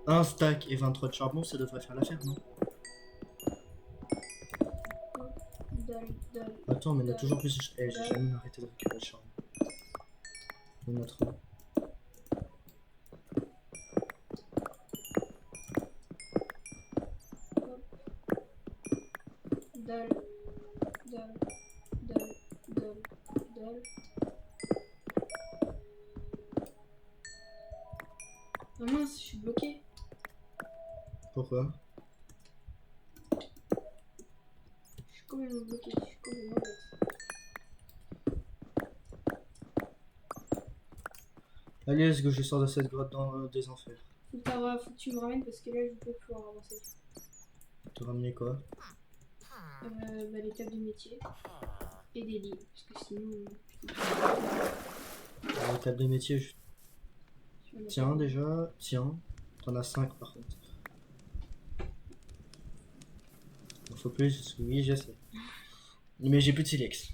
Speaker 1: un stack et 23 de charbon, ça devrait faire l'affaire, non?
Speaker 2: Dalle.
Speaker 1: Attends, mais il y en a toujours plus. Eh, j'ai jamais arrêté de récupérer le charbon. Il y en a trop.
Speaker 2: Dalle. Oh mince, je suis bloqué.
Speaker 1: Pourquoi?
Speaker 2: Je suis complètement bloqué. Je suis complètement bête.
Speaker 1: Allez, let's go, je sors de cette grotte dans des enfers.
Speaker 2: Faut que tu me ramènes parce que là je peux plus avancer.
Speaker 1: Te ramener quoi?
Speaker 2: Les tables de métier et des lits. Parce que sinon.
Speaker 1: La table de métier, je... Tiens, déjà. Tiens. T'en as 5 par contre. Il faut plus, oui, je sais. Mais j'ai plus de silex.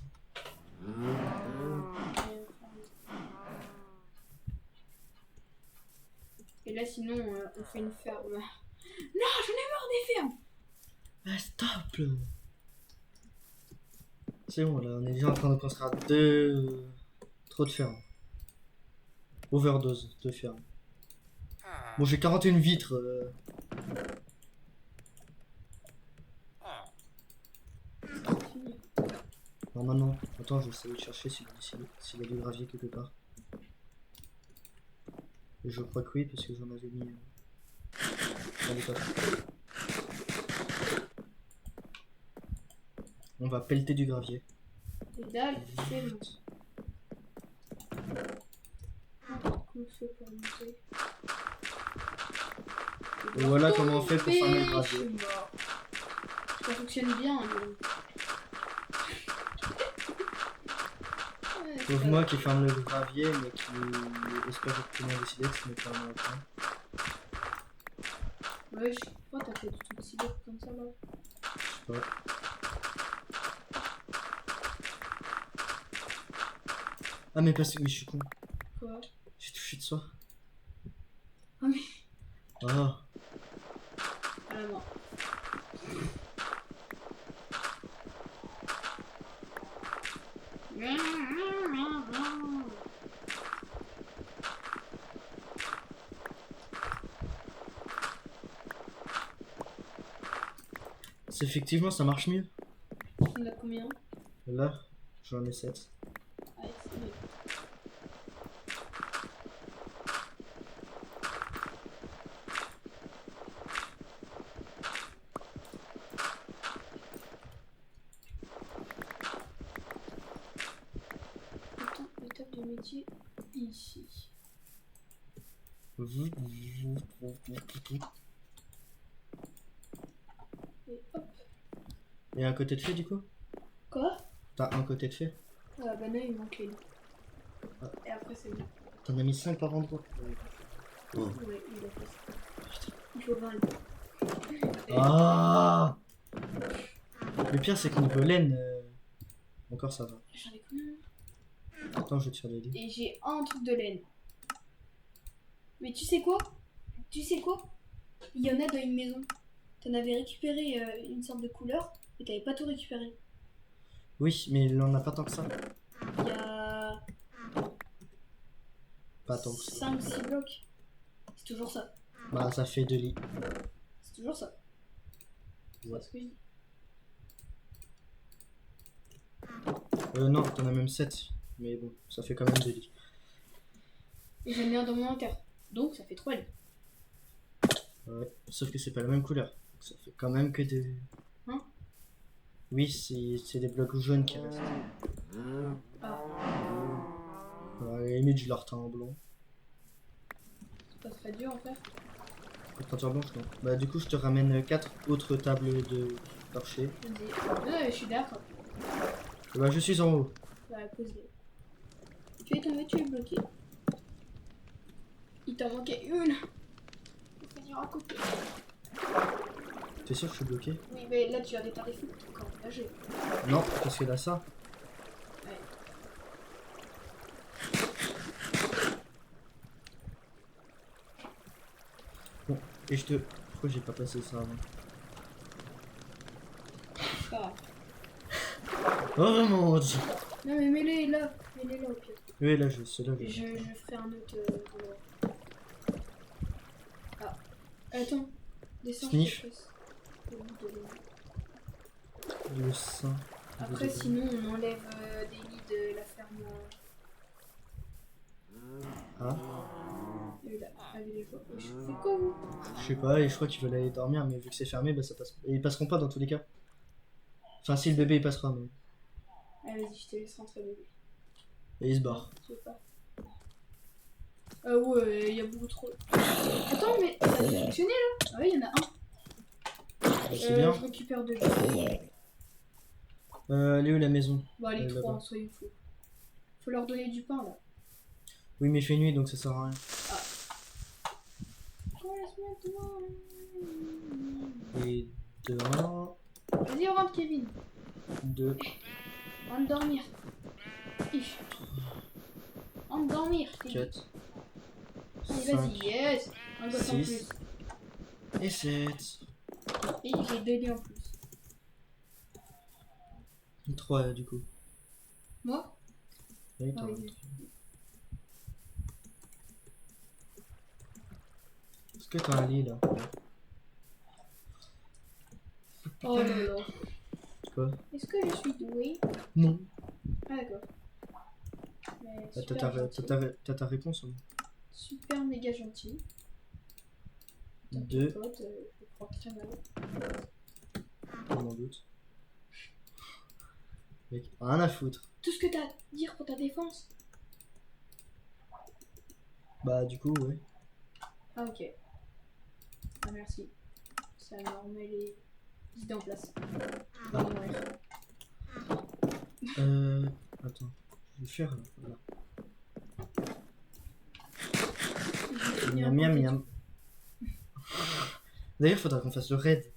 Speaker 2: Et là, sinon, on fait une ferme. Non, j'en ai marre des fermes!
Speaker 1: Ah, stop! C'est bon, là, on est déjà en train de construire deux. Trop de fermes. Overdose de fermes. Bon, j'ai 41 vitres. Normalement. Attends, je vais essayer de chercher s'il y a du gravier quelque part. Et je crois que oui, parce que j'en avais mis. Allez, pas. On va pelleter du gravier.
Speaker 2: Les dalles, c'est bon. Comment on fait pour monter?
Speaker 1: Et voilà comment on fait pour fermer le gravier.
Speaker 2: Ça fonctionne bien.
Speaker 1: Sauf moi qui ferme le gravier, mais qui espère obtenir des silex, mais pas en temps.
Speaker 2: Ouais, je sais pas, t'as fait du tout si bête comme ça là.
Speaker 1: Je sais pas. Ah, mais parce que. Mais je suis con.
Speaker 2: Quoi?
Speaker 1: J'ai touché de soi.
Speaker 2: Ah, mais.
Speaker 1: Ah.
Speaker 2: À la mort.
Speaker 1: Effectivement, ça marche mieux.
Speaker 2: On a combien?
Speaker 1: Là, j'en ai 7.
Speaker 2: Allez, c'est mieux. Attends, l'étape du métier ici. Et hop.
Speaker 1: Et un côté de fait du coup?
Speaker 2: Quoi?
Speaker 1: T'as un côté de fait?
Speaker 2: Ah bah non, il manque les deux.
Speaker 1: Ah.
Speaker 2: Et après, c'est bon.
Speaker 1: T'en as mis 5 par endroit. Oh.
Speaker 2: Ouais, il a fait ça. Il faut 20.
Speaker 1: Ah! Le pire c'est que niveau laine, encore ça va.
Speaker 2: J'en ai combien?
Speaker 1: Attends, je tire les dés.
Speaker 2: Et j'ai un truc de laine. Mais tu sais quoi? Tu sais quoi? Il y en a dans une maison. T'en avais récupéré une sorte de couleur, et t'avais pas tout récupéré.
Speaker 1: Oui, mais il en a pas tant que ça.
Speaker 2: Il y a
Speaker 1: Pas tant que ça.
Speaker 2: 5-6 blocs. C'est toujours ça.
Speaker 1: Bah, ça fait 2 lits.
Speaker 2: C'est toujours ça.
Speaker 1: Ouais.
Speaker 2: C'est ce que je dis.
Speaker 1: Non, t'en as même 7. Mais bon, ça fait quand même 2 lits.
Speaker 2: Et j'en ai un dans mon inventaire. Donc ça fait 3 lits.
Speaker 1: Ouais, sauf que c'est pas la même couleur. Donc ça fait quand même que des.
Speaker 2: Hein?
Speaker 1: Oui, c'est des blocs jaunes qui restent.
Speaker 2: Ah,
Speaker 1: À la limite, je leur teins en blanc.
Speaker 2: c'est pas très dur en fait.
Speaker 1: Pour peinture blanche, non. Bah, du coup, je te ramène 4 autres tables de torcher.
Speaker 2: Vas-y. Ouais, je suis d'accord.
Speaker 1: Et bah, je suis en haut.
Speaker 2: Bah, pose-les. Tu es tombé, tu es bloqué. Il t'en manquait une. Il faut dire à côté.
Speaker 1: T'es sûr que je suis bloqué?
Speaker 2: Oui, mais là tu as des tarifs encore engagés.
Speaker 1: Non, parce que là, ça.
Speaker 2: Ouais.
Speaker 1: Bon, et je te. Pourquoi j'ai pas passé ça avant?
Speaker 2: C'est pas grave.
Speaker 1: Oh mon dieu!
Speaker 2: Non, mais mets-les là. Mets-les là au pire.
Speaker 1: Oui, là, c'est là.
Speaker 2: Je ferai un autre endroit. Ah. Attends. Descends,
Speaker 1: Sniff.
Speaker 2: je te passe. Au bout de l'eau.
Speaker 1: Le sein.
Speaker 2: Après, sinon, on enlève des lits de la ferme.
Speaker 1: Ah,
Speaker 2: Là, avec les fois. Je fais quoi, vous?
Speaker 1: je sais pas, et je crois qu'ils veulent aller dormir, mais vu que c'est fermé, bah ça passe. Et ils passeront pas dans tous les cas. Enfin, si le bébé il passera, mais.
Speaker 2: Allez, vas-y, je te laisse rentrer, bébé.
Speaker 1: Et il se barre.
Speaker 2: Je sais pas. Ah ouais, il y a beaucoup trop. Attends, mais ça a fonctionné là? Ah oui, il y en a un.
Speaker 1: Bah, c'est bien.
Speaker 2: Je récupère deux.
Speaker 1: Elle est où la maison?
Speaker 2: Bon, allez,
Speaker 1: là-bas.
Speaker 2: trois, soyez fous. Faut leur donner du pain là.
Speaker 1: Oui, mais il fait nuit donc ça sert à rien.
Speaker 2: Oh, laisse-moi toi.
Speaker 1: Et 2, 1,
Speaker 2: Vas-y, on rentre, Kevin.
Speaker 1: 2,
Speaker 2: On va dormir. Ich. On va dormir. Kevin.
Speaker 1: 4,
Speaker 2: Allez,
Speaker 1: 5
Speaker 2: vas-y, yes. Un gosse en
Speaker 1: six.
Speaker 2: plus.
Speaker 1: et 7.
Speaker 2: Et j'ai 2 lits en plus.
Speaker 1: 3 du coup.
Speaker 2: Moi?
Speaker 1: Oui,
Speaker 2: Ah
Speaker 1: t'en as
Speaker 2: oui.
Speaker 1: trois. Est-ce que t'as un lit là?
Speaker 2: Oh là là.
Speaker 1: Quoi?
Speaker 2: Est-ce que je suis douée?
Speaker 1: Non.
Speaker 2: Ah d'accord. Mais
Speaker 1: T'as
Speaker 2: super gentil.
Speaker 1: ta réponse hein?
Speaker 2: Super méga gentil.
Speaker 1: 2,
Speaker 2: Pote, je crois très mal.
Speaker 1: je m'en doute. Mec, rien à foutre.
Speaker 2: Tout ce que t'as à dire pour ta défense?
Speaker 1: Bah du coup, ouais.
Speaker 2: Ah ok. Ah merci. Ça me remet les idées en place.
Speaker 1: Ah.
Speaker 2: Ouais.
Speaker 1: Attends. Je vais faire là. Voilà.
Speaker 2: Je vais finir
Speaker 1: Miam miam
Speaker 2: à côté
Speaker 1: miam. D'ailleurs, faudra qu'on fasse le raid.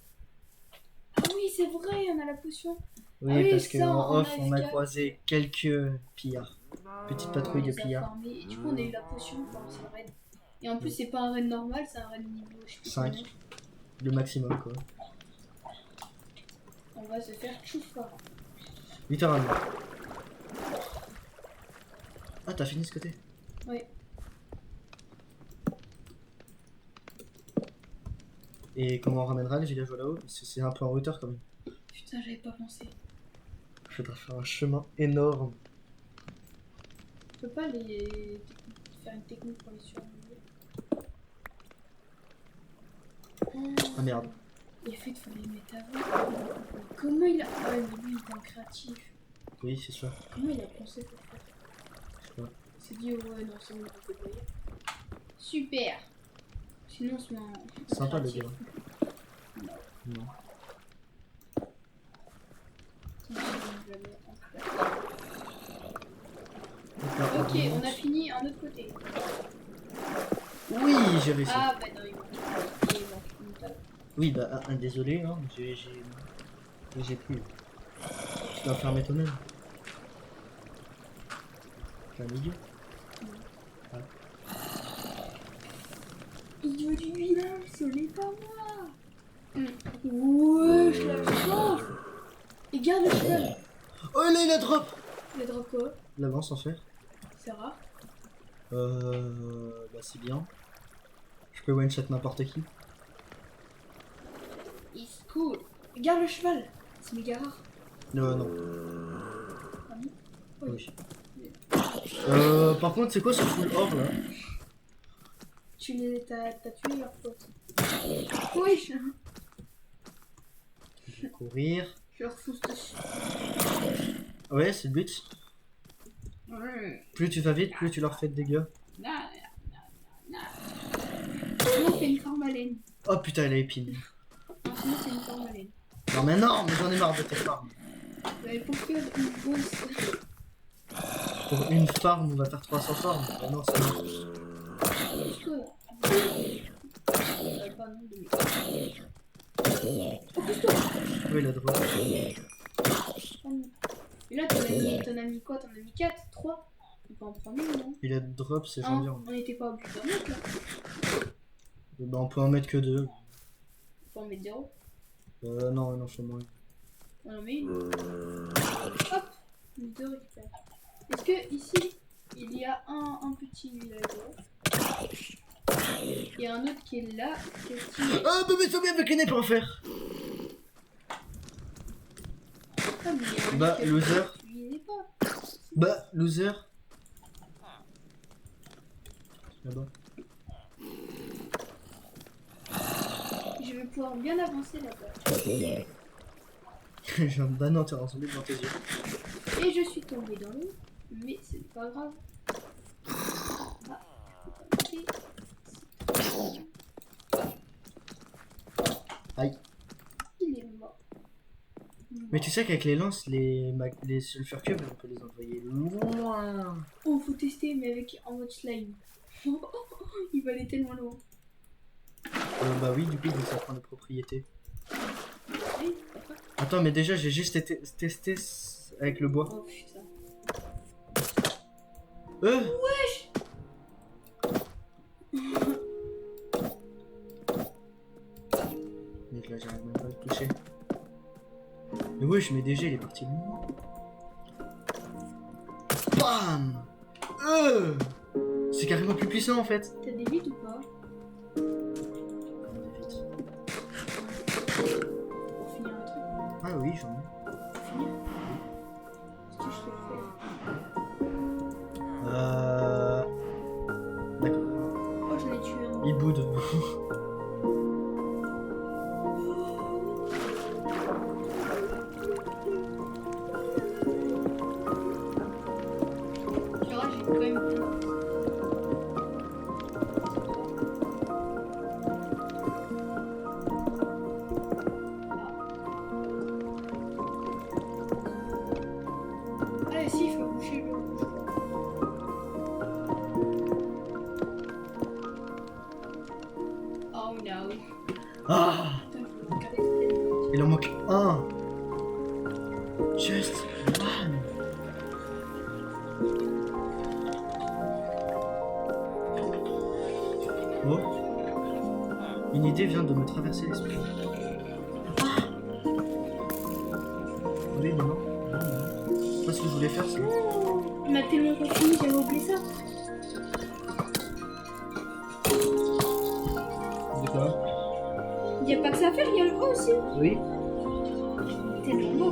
Speaker 2: Ah oui, c'est vrai, on a la potion.
Speaker 1: Oui,
Speaker 2: Ah oui,
Speaker 1: parce
Speaker 2: ça,
Speaker 1: qu'en
Speaker 2: en
Speaker 1: off, on a
Speaker 2: AFK.
Speaker 1: croisé quelques pillards. Petite patrouille
Speaker 2: On
Speaker 1: de
Speaker 2: les a
Speaker 1: pillards.
Speaker 2: farmés. Et du coup, on a eu la potion pendant ce raid. Et en plus, c'est pas un raid normal, c'est un raid niveau je sais plus
Speaker 1: 5.
Speaker 2: combien.
Speaker 1: Le maximum, quoi.
Speaker 2: On va se faire choufa.
Speaker 1: Littéralement. Ah, t'as fini ce côté?
Speaker 2: Oui.
Speaker 1: Et comment on ramènera les villageois là-haut? Parce que c'est un peu en hauteur quand même.
Speaker 2: Putain, j'avais pas pensé.
Speaker 1: Je dois faire un chemin énorme.
Speaker 2: Tu peux pas faire une technique pour les surveiller.
Speaker 1: Ah merde.
Speaker 2: Et fait, il faut les mettre avant. Comment il a. Ah ouais, mais lui, il est un créatif.
Speaker 1: Oui, c'est ça.
Speaker 2: Comment il a pensé pour faire?
Speaker 1: Je sais pas.
Speaker 2: Il s'est dit, ouais, non, c'est bon, on peut payer. Super! Sinon, on se met en.
Speaker 1: Sympa le
Speaker 2: créatif.
Speaker 1: gars.
Speaker 2: Non.
Speaker 1: Non.
Speaker 2: Sinon, je vais le mettre en créatif.
Speaker 1: Donc,
Speaker 2: Ok, on a fini un autre côté.
Speaker 1: Oui, j'ai réussi.
Speaker 2: Ah, bah non, il manque une table.
Speaker 1: Oui, bah, désolé, hein, j'ai plus. Tu dois fermer toi-même. T'es un idiot.
Speaker 2: Idiot du village, ce n'est pas moi! Ouais, je la change! Et garde le cheval!
Speaker 1: Oh là, il a drop.
Speaker 2: Le drop quoi?
Speaker 1: L'avance en fait.
Speaker 2: C'est rare.
Speaker 1: Bah c'est bien. Je peux one-shot n'importe qui.
Speaker 2: It's cool! Garde le cheval! C'est méga rare.
Speaker 1: Non, non.
Speaker 2: Ah oui?
Speaker 1: Oui. Par contre, c'est quoi ce full or là?
Speaker 2: T'as tué leur pote. Oui!
Speaker 1: Je vais courir.
Speaker 2: Je leur fous dessus.
Speaker 1: Ouais, c'est le but.
Speaker 2: Ouais.
Speaker 1: Plus tu vas vite, plus tu leur fais de dégâts.
Speaker 2: Sinon, c'est une formalène.
Speaker 1: Oh putain, elle a épine.
Speaker 2: Non, sinon, c'est une formalène.
Speaker 1: Non mais non, mais j'en ai marre de tes farms.
Speaker 2: Mais pourquoi une grosse.
Speaker 1: Pour une farm, on va faire 300 farms. Ah non, c'est bon.
Speaker 2: Pas non, de
Speaker 1: Oui, la drop.
Speaker 2: Et là, t'en as mis quoi? T'en as mis 4? 3? On peut en prendre une, non?
Speaker 1: Il a drop, c'est
Speaker 2: Un,
Speaker 1: gentil.
Speaker 2: on était pas obligé d'en mettre là.
Speaker 1: Bah on peut en mettre que 2.
Speaker 2: On peut en mettre 0.
Speaker 1: Non, non, c'est moins.
Speaker 2: On en met une. Hop! Les deux récupèrent. Est-ce que ici, il y a un petit villageois et un autre qui est là?
Speaker 1: Ah bah mais ça vient avec les nez pour en faire.
Speaker 2: Ah, mais il y a un
Speaker 1: Bah,
Speaker 2: qui a-
Speaker 1: loser.
Speaker 2: Il n'est pas.
Speaker 1: Bah, loser. Là-bas.
Speaker 2: Je vais pouvoir bien avancer là-bas.
Speaker 1: J'ai un banane en zombie devant tes yeux.
Speaker 2: Et je suis tombée dans l'eau, mais c'est pas grave. Ah, je peux pas monter.
Speaker 1: Aïe.
Speaker 2: Il est mort.
Speaker 1: Mais tu sais qu'avec les lances, les sulfur cubes, on peut les envoyer loin.
Speaker 2: Oh, faut tester, mais en mode slime. Il va aller tellement loin.
Speaker 1: Bah oui, du coup, donc ça prend les propriétés.
Speaker 2: Oui, d'accord.
Speaker 1: Attends, mais déjà, j'ai juste testé avec le bois.
Speaker 2: Oh putain.
Speaker 1: Wesh. Mais là, j'arrive même pas à le toucher. Mais wesh, mais déjà, il est parti loin. Bam. C'est carrément plus puissant en fait.
Speaker 2: T'as des vides ou pas? Pour finir un truc.
Speaker 1: Ah oui, j'en ai.
Speaker 2: Pour finir? Est-ce que je te le fais?
Speaker 1: D'accord.
Speaker 2: Oh, j'en ai tué un.
Speaker 1: Il boude.
Speaker 2: Tu vois, j'ai quand même plein. Ah si, il faut boucher le rouge. Oh no.
Speaker 1: Ah,
Speaker 2: Putain, je vais regarder toutes les
Speaker 1: il en manque un. Juste one. Oh. Une idée vient de me traverser l'esprit. Ah. Oui, mais non. Non, non. Moi, ce que je voulais faire, c'est...
Speaker 2: On a tellement pas fini, j'avais oublié ça.
Speaker 1: De quoi?
Speaker 2: Y'a pas que ça à faire, y'a le haut aussi.
Speaker 1: Oui.
Speaker 2: Tellement beau.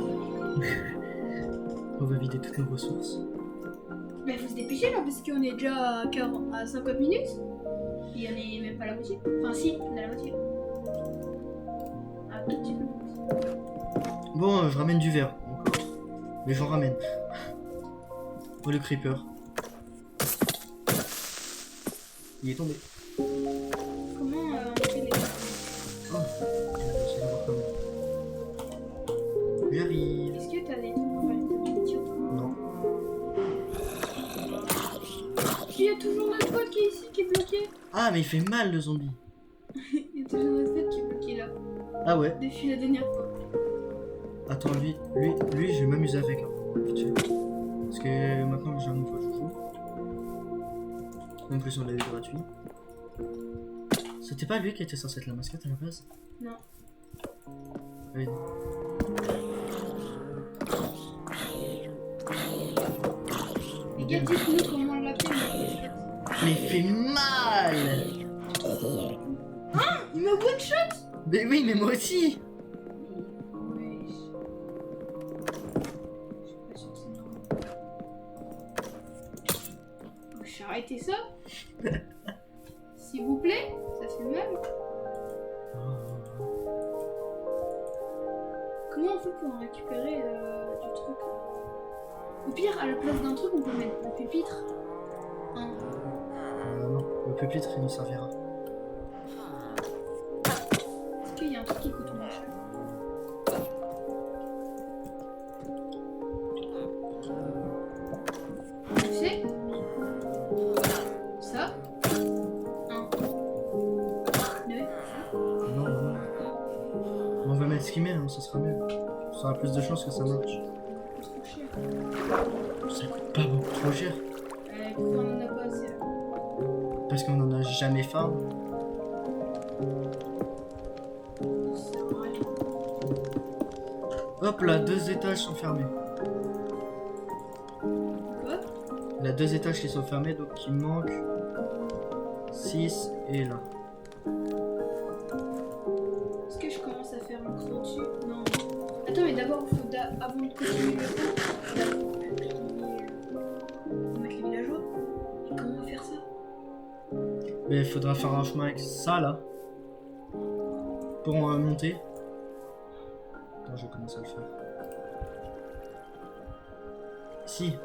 Speaker 1: On va vider toutes nos ressources.
Speaker 2: Mais faut se dépêcher là parce qu'on est déjà à 50 minutes. Et on est même pas à la moitié. Enfin si, on est à la moitié. Un tout petit peu plus.
Speaker 1: Bon, je ramène du verre, encore. Mais j'en ramène. Oh, le creeper. Il est tombé.
Speaker 2: Comment on fait les...
Speaker 1: Oh, j'essaie de voir comment. J'arrive.
Speaker 2: Est-ce que t'as des trucs pour faire une petite
Speaker 1: Non.
Speaker 2: Il y a toujours notre pote qui est ici, qui est bloqué.
Speaker 1: Ah, mais il fait mal le zombie.
Speaker 2: Il y a toujours notre pote qui est bloqué là.
Speaker 1: Ah ouais.
Speaker 2: Depuis la dernière fois.
Speaker 1: Attends, lui, je vais m'amuser avec. Hein, vite fait. Parce que maintenant que j'ai un nouveau joujou. En plus, on l'a eu gratuit. C'était pas lui qui était censé être la mascotte à la base?
Speaker 2: Non.
Speaker 1: Oui, non.
Speaker 2: Les gars, dites-nous comment on l'appelle.
Speaker 1: Mais il fait mal!
Speaker 2: Hein? Il me one shot?
Speaker 1: Mais oui, mais moi aussi!
Speaker 2: Wesh. Je suis pas sûre que c'est normal. Oh, j'ai arrêté ça? S'il vous plaît? Ça fait mal? Comment on fait pour en récupérer du truc? Au pire, à la place d'un truc, on peut mettre un pupitre. Hein?
Speaker 1: Non, le pupitre il nous servira.
Speaker 2: Est-ce qu'il y a un truc qui coûte moins cher? Tu sais? Ça? Un. Deux.
Speaker 1: Non, non. On va mettre ce qu'il met, hein, ça sera mieux. Ça aura plus de chances que ça marche.
Speaker 2: Trop cher.
Speaker 1: Ça coûte pas beaucoup trop cher.
Speaker 2: Pourquoi on en a pas assez là?
Speaker 1: Parce qu'on en a jamais farm.
Speaker 2: Ça sert à rien.
Speaker 1: Hop là, 2 étages sont fermés.
Speaker 2: Quoi?
Speaker 1: Il y a 2 étages qui sont fermés, donc il manque 6 et là.
Speaker 2: Est-ce que je commence à faire un cran dessus? Non. Attends, mais d'abord, il faut avant de continuer le coup, faut mettre les villageois. Et comment on va faire ça?
Speaker 1: Mais il faudra faire un chemin avec ça là. Pour monter. Attends, je vais commencer à le faire. Si.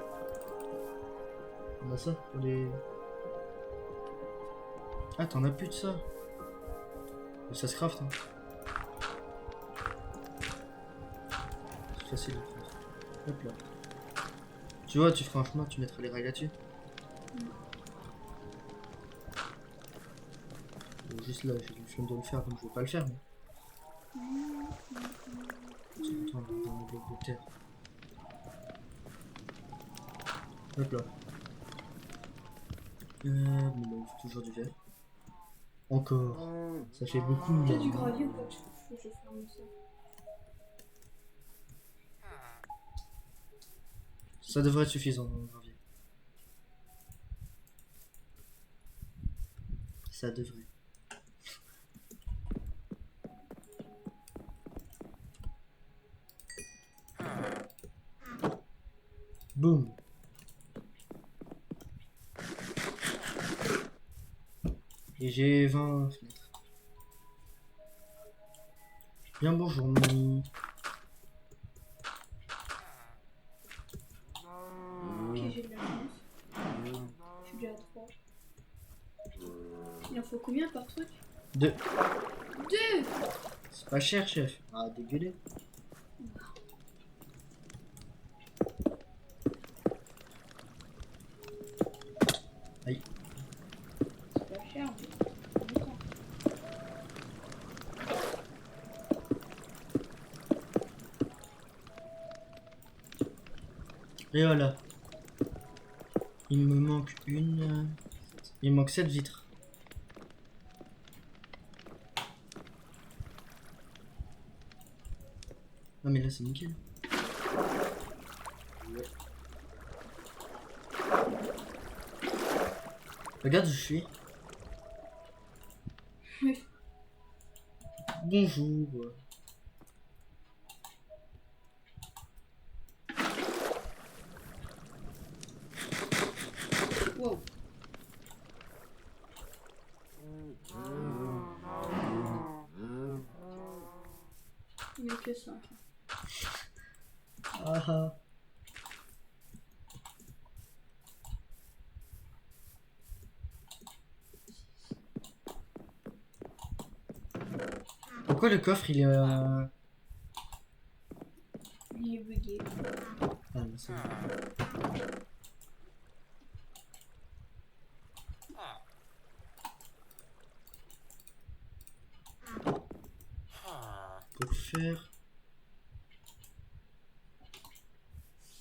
Speaker 1: On a ça pour les... Ah, t'en as plus de ça. Mais ça se craft, hein. C'est facile à faire. Hop là. Tu vois, tu feras un chemin, tu mettras les rails là-dessus. Bon, juste là, j'ai le flemme de le faire, donc je vais pas le faire. Mais... C'est longtemps dans mes blocs de terre. Hop là. Mais bon, il faut toujours du verre. Encore. Ça fait beaucoup.
Speaker 2: T'as du gravier ou pas? Faut que je ferme ça.
Speaker 1: Ça devrait être suffisant, le gravier. Ça devrait. Boum. Et j'ai 20 fenêtres. Bien bonjour, Mimi.
Speaker 2: Ok, j'ai de la chance. Je suis déjà à 3. Il en faut combien par truc?
Speaker 1: 2.
Speaker 2: 2!
Speaker 1: C'est pas cher, chef. Ah, dégueulé. Aïe.
Speaker 2: C'est pas cher, mais c'est longtemps.
Speaker 1: Et voilà. Il me manque une... Il me manque 7 vitres. Ah mais là c'est nickel. Ouais. Regarde où je suis.
Speaker 2: Oui.
Speaker 1: Bonjour.
Speaker 2: Il n'y a que 5.
Speaker 1: Ah ah. Pourquoi le coffre il est...
Speaker 2: Il est bugué.
Speaker 1: Ah non, c'est bon. Pour faire...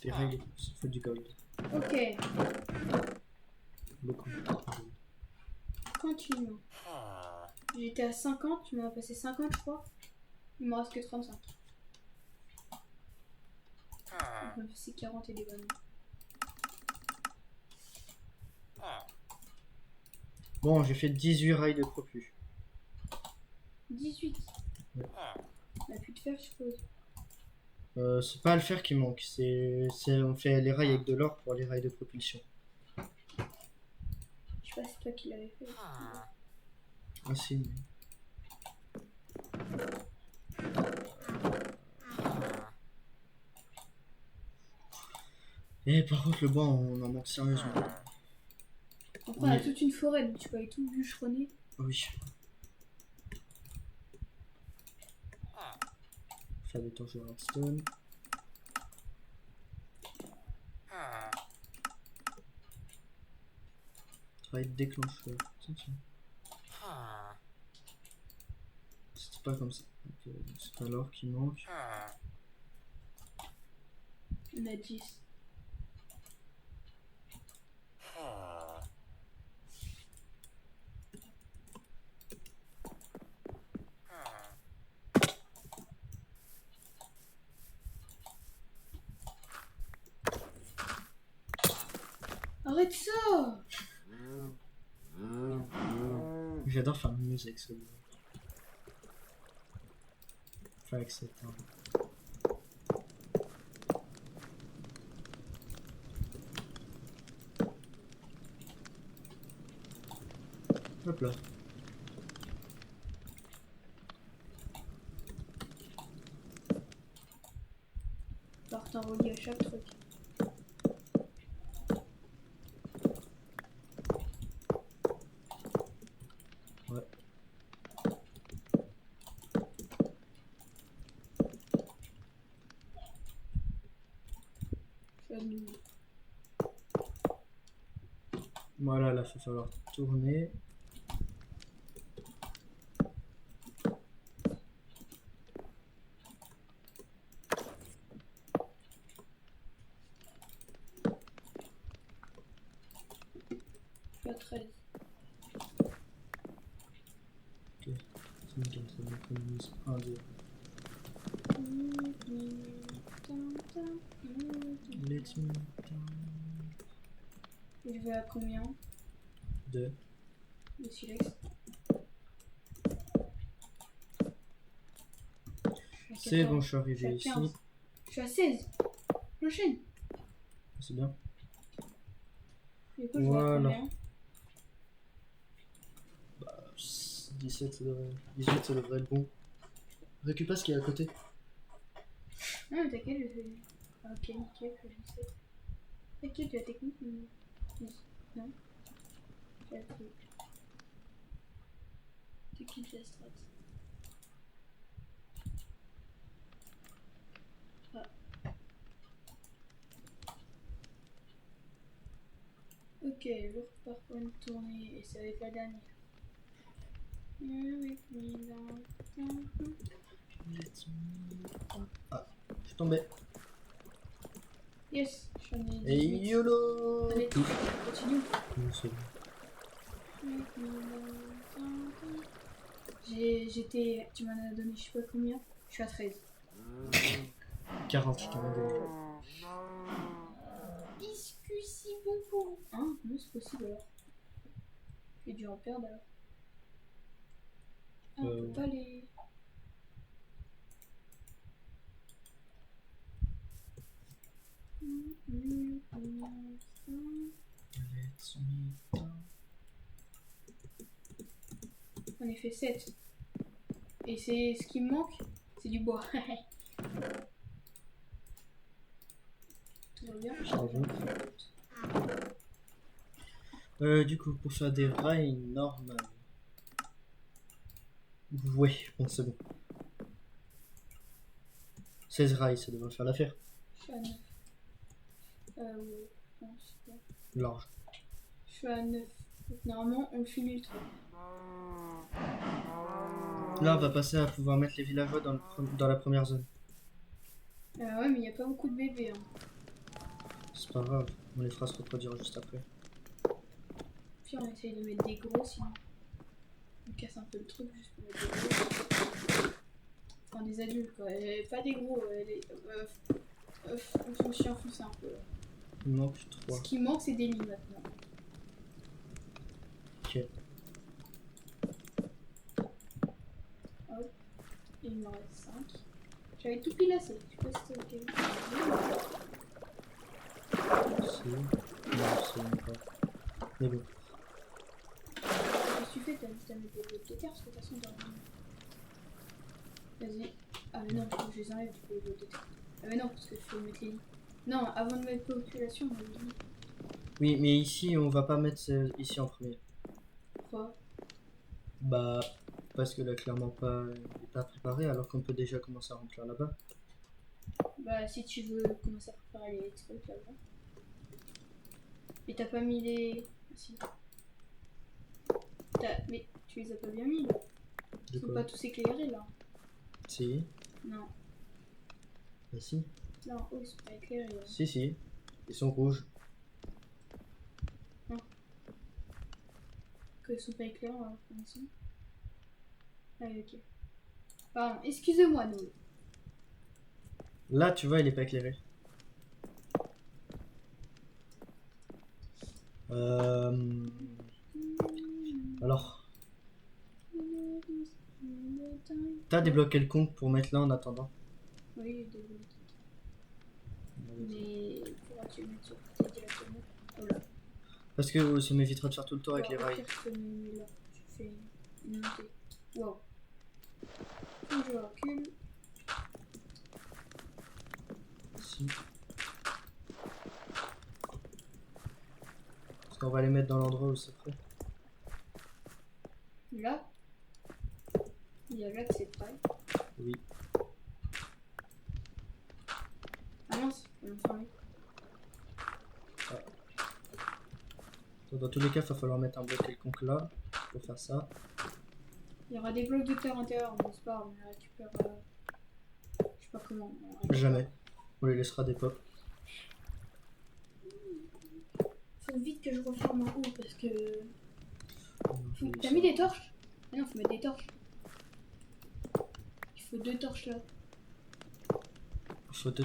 Speaker 1: des règles, il faut du gold.
Speaker 2: Ok,
Speaker 1: Beaucoup.
Speaker 2: continuons. J'étais à 50, tu m'as passé 50 je crois. Il me reste que 35. Donc on a passé 40 et des bonnes.
Speaker 1: Bon, j'ai fait 18 rails de propus.
Speaker 2: 18.
Speaker 1: Ouais.
Speaker 2: On a pu te faire, je suppose.
Speaker 1: C'est pas le fer qui manque, on fait les rails avec de l'or pour les rails de propulsion.
Speaker 2: Je sais pas si c'est toi qui l'avais fait.
Speaker 1: Ah si. Et par contre le bois on en manque sérieusement.
Speaker 2: Après, on a toute une forêt, donc tu peux aller tout bûcheronner.
Speaker 1: Oui. Faire des torches de redstone. Travail de déclencheur. Tiens, tiens. C'était pas comme ça. Donc, c'est pas l'or qui manque.
Speaker 2: On a 10. Arrête ça!
Speaker 1: J'adore faire une musique avec ce bois. Enfin avec cette arme. Hop là.
Speaker 2: Alors t'en relis à chaque truc.
Speaker 1: Ouais.
Speaker 2: Je vais nous...
Speaker 1: Voilà, là, il va falloir tourner.
Speaker 2: Je suis à 13.
Speaker 1: Ok. C'est nickel, ça va économiser 1, 2. Let me down.
Speaker 2: Je vais à combien
Speaker 1: 2.
Speaker 2: de silex?
Speaker 1: C'est bon, je suis
Speaker 2: Je
Speaker 1: arrivé
Speaker 2: suis à
Speaker 1: ici.
Speaker 2: 15. Je suis à 16. J'enchaîne.
Speaker 1: C'est bien.
Speaker 2: Du coup, je vais à
Speaker 1: Voilà.
Speaker 2: combien
Speaker 1: 17, ça devrait... 18, ça devrait être bon. Récupère ce qui est à côté.
Speaker 2: Non, mais t'inquiète, je fais. Ah, ok, nickel, je sais. T'inquiète, tu as la technique, mais. Non. J'ai le truc. T'inquiète, j'ai la strat. Ok, je repars pour une tournée et ça va être la dernière.
Speaker 1: Ah, je suis tombé.
Speaker 2: Yes, j'en ai 18.
Speaker 1: Et YOLO.
Speaker 2: Allez, continue.
Speaker 1: Non, c'est bon.
Speaker 2: J'étais. Tu m'en as donné je sais pas combien. Je suis à 13.
Speaker 1: 40, je t'en ai donné.
Speaker 2: Discussi beaucoup. Hein? Non, c'est possible alors. J'ai dû en perdre alors. Ah, on peut pas les.
Speaker 1: Let me down.
Speaker 2: On est fait 7. Et c'est ce qui me manque, C'est du bois. Tout va bien.
Speaker 1: Du coup, pour faire des rails normales. Ouais, bon, c'est bon. 16 rails, ça devrait faire l'affaire.
Speaker 2: Je suis à 9. Ouais, je pense pas.
Speaker 1: Large.
Speaker 2: Je suis à 9. Donc, normalement, on le finit le truc.
Speaker 1: Là, on va passer à pouvoir mettre les villageois dans la première zone.
Speaker 2: Ouais, mais il n'y a pas beaucoup de bébés. Hein.
Speaker 1: C'est pas grave, on les fera se reproduire juste après.
Speaker 2: Puis on essaye de mettre des gros, sinon on casse un peu le truc juste pour mettre des gros. Enfin, des adultes quoi. Pas des gros. Je me suis enfoncé un peu.
Speaker 1: Il manque 3.
Speaker 2: Ce qui manque, c'est des lits maintenant.
Speaker 1: Ok.
Speaker 2: Hop. Et il me reste 5. J'avais tout pilassé. Je sais pas si c'était ok.
Speaker 1: Si. Non, c'est même pas. Mais bon.
Speaker 2: Qu'est-ce que tu fais? T'as juste à mettre des blocs de terre parce que de toute façon, vas-y. Ah, mais non, faut que je les enlève du coup, les blocs de terre. Ah, mais non, parce que je faut mettre les lits. Non, avant de mettre population, on met les lits.
Speaker 1: Oui, mais ici, on va pas mettre ici en premier.
Speaker 2: Pourquoi?
Speaker 1: Bah, parce que là, clairement, pas, il est pas préparé, alors qu'on peut déjà commencer à remplir là-bas.
Speaker 2: Bah, si tu veux commencer à préparer les trucs là-bas. Mais t'as pas mis les. Ah, si. Mais tu les as pas bien mis là. Ils sont
Speaker 1: quoi?
Speaker 2: pas tous éclairés là.
Speaker 1: Si.
Speaker 2: Non.
Speaker 1: Bah si.
Speaker 2: Non, oh, ils sont pas éclairés là.
Speaker 1: Si, si. Ils sont rouges.
Speaker 2: Que ils sont pas éclairés alors pour l'instant. Ah, ok. Pardon, excusez-moi, nous.
Speaker 1: Là, tu vois, il est pas éclairé. Alors, t'as des blocs quelconques pour mettre là en attendant?
Speaker 2: Oui, désolé. Mais pourras-tu le mettre sur côté directement? Oh là.
Speaker 1: Parce que ça m'évitera de faire tout le tour avec les
Speaker 2: Au
Speaker 1: rails.
Speaker 2: pire, je te mets là. Tu fais une montée. Wow. Faut que je recule.
Speaker 1: Si. Parce qu'on va les mettre dans l'endroit où c'est prêt.
Speaker 2: Là. Il y a là que c'est prêt.
Speaker 1: Oui.
Speaker 2: Ah mince, on l'a fermé.
Speaker 1: Dans tous les cas, il va falloir mettre un bloc quelconque là pour faire ça.
Speaker 2: Il y aura des blocs de terre intérieure, mais c'est pas grave, on les récupère. Je sais pas comment. On les récupère.
Speaker 1: Jamais. On les laissera des pop.
Speaker 2: Faut vite que je referme en haut parce que. T'as mis des torches? Ah non, faut mettre des torches. Il faut 2 torches là.
Speaker 1: Faut deux.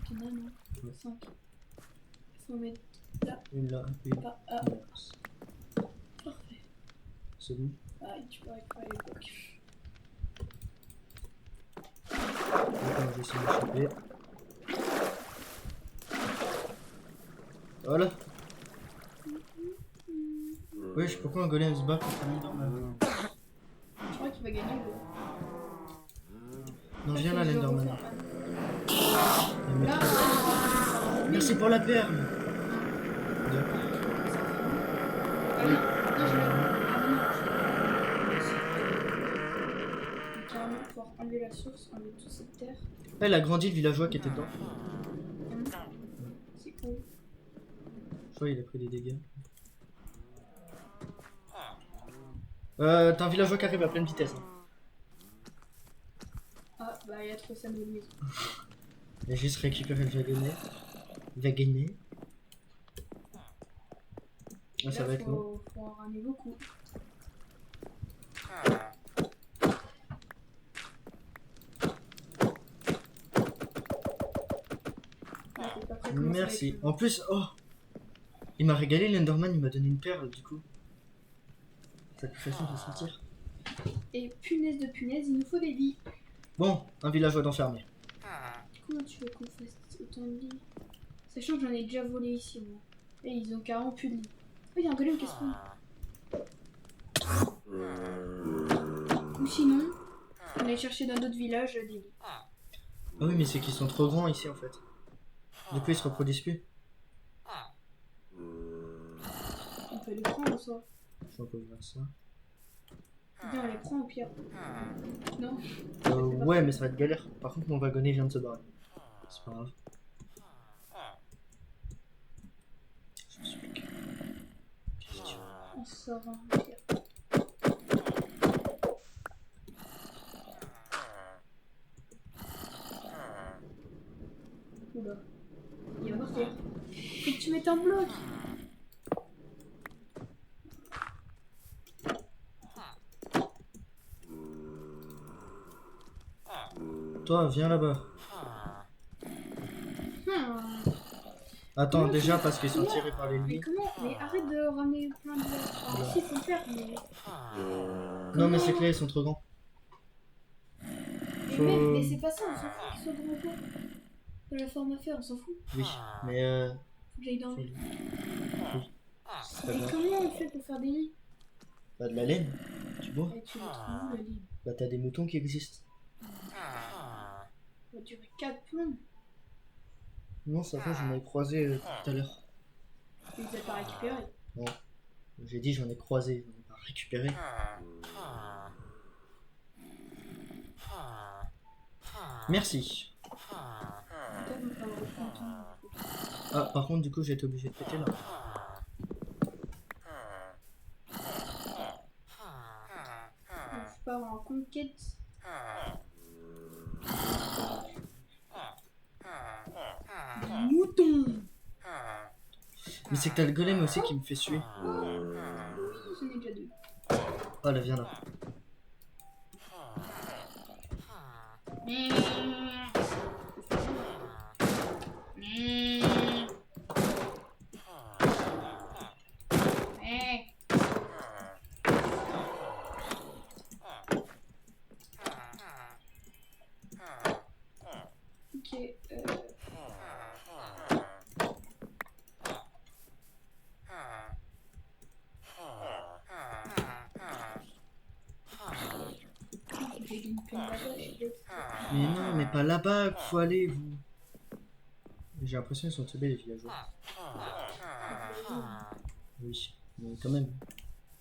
Speaker 2: T'en as non?
Speaker 1: Ouais.
Speaker 2: 5. Il faut mettre là.
Speaker 1: Une là, une
Speaker 2: Ah, ah.
Speaker 1: là.
Speaker 2: Parfait.
Speaker 1: C'est bon.
Speaker 2: Ah, tu peux récupérer les blocs.
Speaker 1: Donc, je vais essayer de m'échapper. Voilà. Wesh, pourquoi un golem se bat contre un Enderman?
Speaker 2: Je crois qu'il va gagner le.
Speaker 1: Non, viens là,
Speaker 2: Faut que je
Speaker 1: l'Enderman.
Speaker 2: refasse. Là.
Speaker 1: Merci pour la perle.
Speaker 2: Ah oui. Non, je l'ai. Ah non. Carrément, pouvoir enlever la source, enlever toute cette terre.
Speaker 1: Elle a grandi le villageois qui était dedans.
Speaker 2: C'est cool.
Speaker 1: Je vois, il a pris des dégâts. T'as un villageois qui arrive à pleine vitesse. Hein.
Speaker 2: Ah, bah il y a trop ça de maison.
Speaker 1: Il a juste récupéré le wagonnet. Wagonnet. Ah, ça va être long.
Speaker 2: Faut en ramener beaucoup. Ah, t'es pas prêt, comment ça va
Speaker 1: Merci.
Speaker 2: être
Speaker 1: En plus, oh, il m'a régalé l'Enderman, il m'a donné une perle du coup. C'est plus facile de sortir.
Speaker 2: Et punaise de punaise, il nous faut des lits.
Speaker 1: Bon, un villageois d'enfermé.
Speaker 2: Comment tu veux qu'on fasse autant de lits? Sachant que j'en ai déjà volé ici, moi. Et ils ont carrément plus de lits. Oh, il y a un golem qui se prend. Ou sinon, On est chercher dans d'autres villages des lits.
Speaker 1: Ah oui, mais c'est qu'ils sont trop grands ici en fait. Du coup, ils se reproduisent plus.
Speaker 2: On peut les prendre en soi.
Speaker 1: Je peux voir ça.
Speaker 2: Viens, on les prend au pire. Non.
Speaker 1: Ouais, mais ça va être galère. Par contre, mon wagonnet vient de se barrer. C'est pas grave. Je suis question.
Speaker 2: On sort un pire. Oula. Il va partir. Faut que tu mettes un bloc.
Speaker 1: Toi, viens là-bas. Attends,
Speaker 2: Comment
Speaker 1: déjà
Speaker 2: tu-
Speaker 1: parce qu'ils sont
Speaker 2: comment-
Speaker 1: tirés par les
Speaker 2: Mais
Speaker 1: nuits.
Speaker 2: comment? Mais arrête de ramener plein de villages. Enfin, si, faut le faire, mais.
Speaker 1: Non, mais c'est clair, ils sont trop grands.
Speaker 2: Mais, mec, mais c'est pas ça, on s'en fout qu'ils soient grands ou pas. De la forme à faire, on s'en fout.
Speaker 1: Oui, mais
Speaker 2: Faut que j'aille dans.
Speaker 1: oui. C'est pas
Speaker 2: Mais
Speaker 1: grave.
Speaker 2: comment on fait pour faire des lits?
Speaker 1: Bah, de la laine, tu vois.
Speaker 2: Et tu le trouves où, la lit?
Speaker 1: Bah, t'as des moutons qui existent.
Speaker 2: Ça va durer 4 plombs.
Speaker 1: Non, ça va, j'en ai croisé tout à l'heure.
Speaker 2: Tu les as pas récupérés.
Speaker 1: Non. J'ai dit j'en ai croisé, j'en ai pas récupéré. Merci.
Speaker 2: Peut-être on peut avoir le fantôme.
Speaker 1: Ah, par contre, du coup, j'ai été obligé de péter là.
Speaker 2: Donc, je pars en conquête. Des moutons.
Speaker 1: Mais c'est que t'as le golem aussi qui me fait suer.
Speaker 2: Ce n'est déjà 2.
Speaker 1: Oh là, viens là.
Speaker 2: Ok, j'ai une peine là-bas, je suis bête.
Speaker 1: Mais non, mais pas là-bas qu'il faut aller, vous. J'ai l'impression qu'ils sont teubés, les villageois. Oui, mais quand même.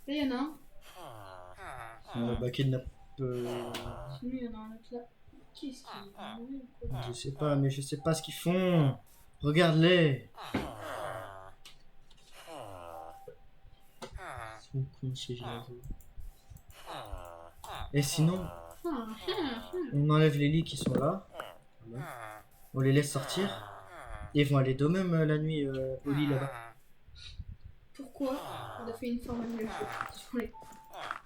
Speaker 2: Là, il y en a un.
Speaker 1: Bah, kidnappe.
Speaker 2: Sinon, il y en a un autre là. Qu'est-ce qu'il est mauvais ou quoi?
Speaker 1: Je sais pas, mais je sais pas ce qu'ils font. Regarde-les. Ils sont cons, ces villageois. Et sinon, on enlève les lits qui sont là. Voilà. On les laisse sortir. Et ils vont aller d'eux-mêmes la nuit au lit là-bas.
Speaker 2: Pourquoi on a fait une forme de sur les.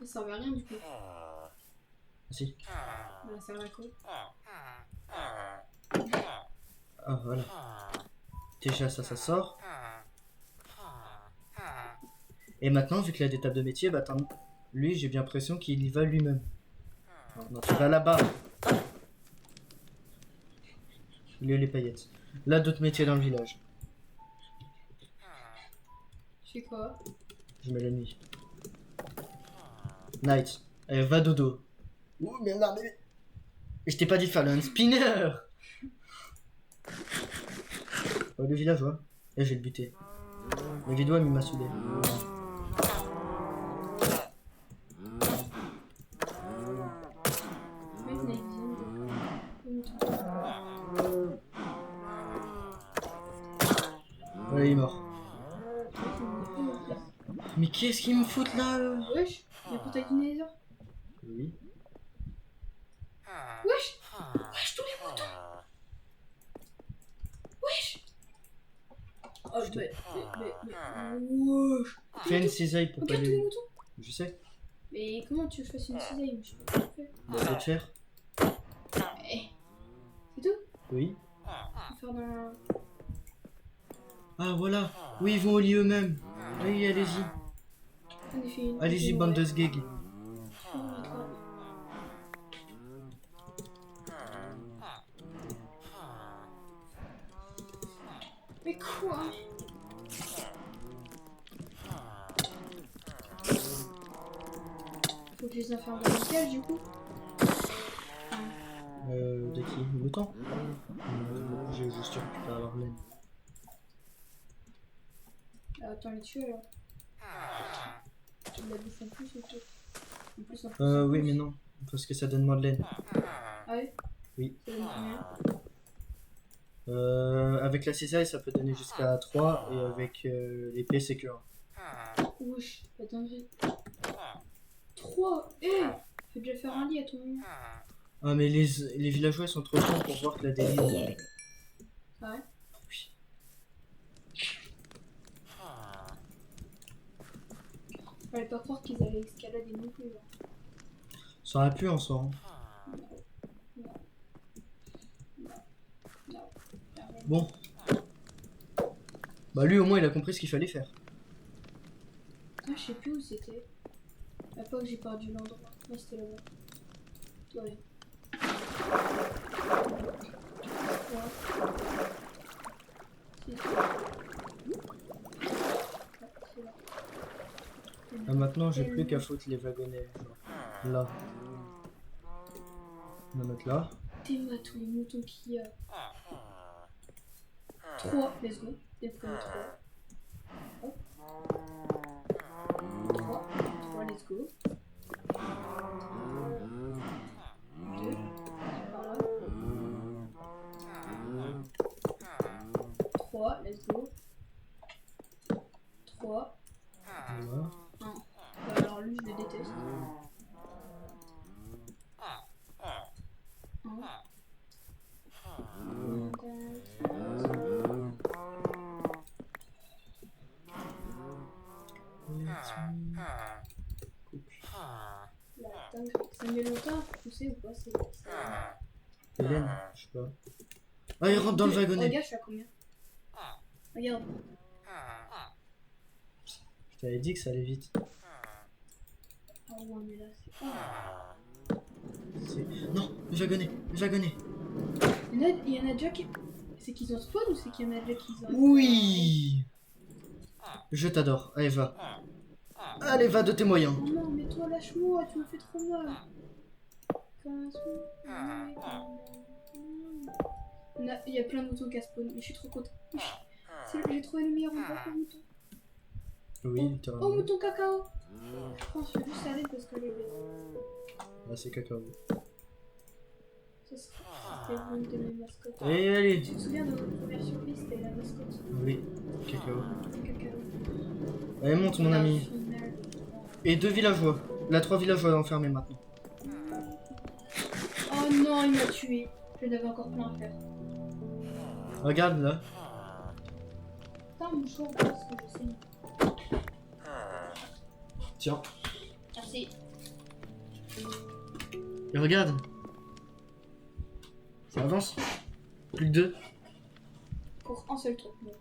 Speaker 2: Ça servait à rien du coup.
Speaker 1: Ah, si.
Speaker 2: Bah, ça servait à quoi?
Speaker 1: Ah, voilà. Déjà, ça sort. Et maintenant, vu qu'il a des tables de métier, bah, lui, j'ai bien l'impression qu'il y va lui-même. Non, tu vas là-bas. Il est les paillettes. Là, d'autres métiers dans le village.
Speaker 2: Je fais quoi?
Speaker 1: Je mets la nuit. Night. Allez, va dodo. Ouh, merde, mais... Je t'ai pas dit de faire le hand spinner. Oh, le villageois. Là, je vais le buter. Le vidois, il m'a saoulé.
Speaker 2: Mais il y en a une dizaine de.
Speaker 1: Voilà, il est mort. Mais qu'est-ce qu'ils me foutent là
Speaker 2: Wesh, il y a Portail Nether.
Speaker 1: Oui.
Speaker 2: Wesh, wesh, tous les moutons. Wesh. Oh, mais, wesh.
Speaker 1: Fais une cisaille pour pas
Speaker 2: Regarde tous les
Speaker 1: les...
Speaker 2: moutons.
Speaker 1: Je sais.
Speaker 2: Mais comment tu veux que je fasse une cisaille? Je sais pas comment tu fais.
Speaker 1: Bah, je vais te faire.
Speaker 2: Eh, c'est tout?
Speaker 1: Oui.
Speaker 2: Faut faire dans.
Speaker 1: Ah, voilà. Oui, ils vont au lit eux-mêmes. Oui, allez-y.
Speaker 2: On a fait une.
Speaker 1: Allez-y, bande de sgeg.
Speaker 2: Mais quoi? Faut que je les enferme dans le cage du coup.
Speaker 1: De qui? Le temps? J'ai juste récupéré leur laine.
Speaker 2: Attends, les tuer alors. Tu la bouffes en plus ou quoi? En plus, en plus.
Speaker 1: Oui, mais non. Parce que ça donne moins de laine.
Speaker 2: Ah ouais?
Speaker 1: Oui.
Speaker 2: Ça donne combien?
Speaker 1: Avec la cisaille, ça peut donner jusqu'à 3. Et avec l'épée, c'est que 1.
Speaker 2: Wesh, attends, j'ai. 3! Faut déjà faire un lit à ton moment.
Speaker 1: Ah, mais les villageois sont trop cons pour voir que la délire.
Speaker 2: Ah ouais?
Speaker 1: Oui.
Speaker 2: Fallait pas croire qu'ils allaient escalader non plus. Là.
Speaker 1: Ça aurait pu en soi. Hein.
Speaker 2: Non.
Speaker 1: Bon. Bah, lui, au moins, il a compris ce qu'il fallait faire.
Speaker 2: Ah, je sais plus où c'était. La fois que j'ai perdu l'endroit. Ouais, c'était là-bas. Ouais. Si, c'est là.
Speaker 1: Ah, maintenant, j'ai plus qu'à foutre les wagonnets. Genre, là. On va mettre là.
Speaker 2: T'es tous les moutons qu'il y a. 3, let's go. Les premiers 3. Hop. 3, let's go. 2, par là. 3, let's go. 3.
Speaker 1: Voilà.
Speaker 2: Alors lui, je le déteste. 1. Ça met longtemps à pousser ou pas? C'est
Speaker 1: Hélène, je sais pas. Ah, il rentre dans le wagonnet.
Speaker 2: Regarde, je suis à combien? Regarde.
Speaker 1: Je t'avais dit que ça allait vite.
Speaker 2: Ah ouais, mais là, c'est
Speaker 1: Non, le wagonnet, le wagonnet.
Speaker 2: Il y en a déjà qui. C'est qu'ils ont spawn ou c'est qu'il y en a déjà qui ont.
Speaker 1: Oui. Je t'adore. Allez, va. Allez, va de tes moyens.
Speaker 2: Oh non, mais toi, lâche-moi, tu me fais trop mal. Il y a plein de moutons qui a spawn, mais je suis trop contente. J'ai trouvé le meilleur endroit pour mouton.
Speaker 1: Oui,
Speaker 2: Oh,
Speaker 1: littéralement.
Speaker 2: mouton cacao. Je pense que je vais juste aller parce que les.
Speaker 1: Là, c'est cacao.
Speaker 2: C'était une de mes mascottes.
Speaker 1: Allez, allez.
Speaker 2: Tu te souviens de notre première surprise, c'était la mascotte.
Speaker 1: Oui, cacao.
Speaker 2: Cacao.
Speaker 1: Allez, monte, mon ami. Et 2 villageois. Là, 3 villageois enfermés maintenant.
Speaker 2: Oh non, il m'a tué. Je n'avais encore plein à faire.
Speaker 1: Regarde, là.
Speaker 2: Putain, mon choix, parce que je sais.
Speaker 1: Tiens.
Speaker 2: Merci.
Speaker 1: Et regarde. Ça avance. Plus que 2.
Speaker 2: Pour un seul truc. Bon.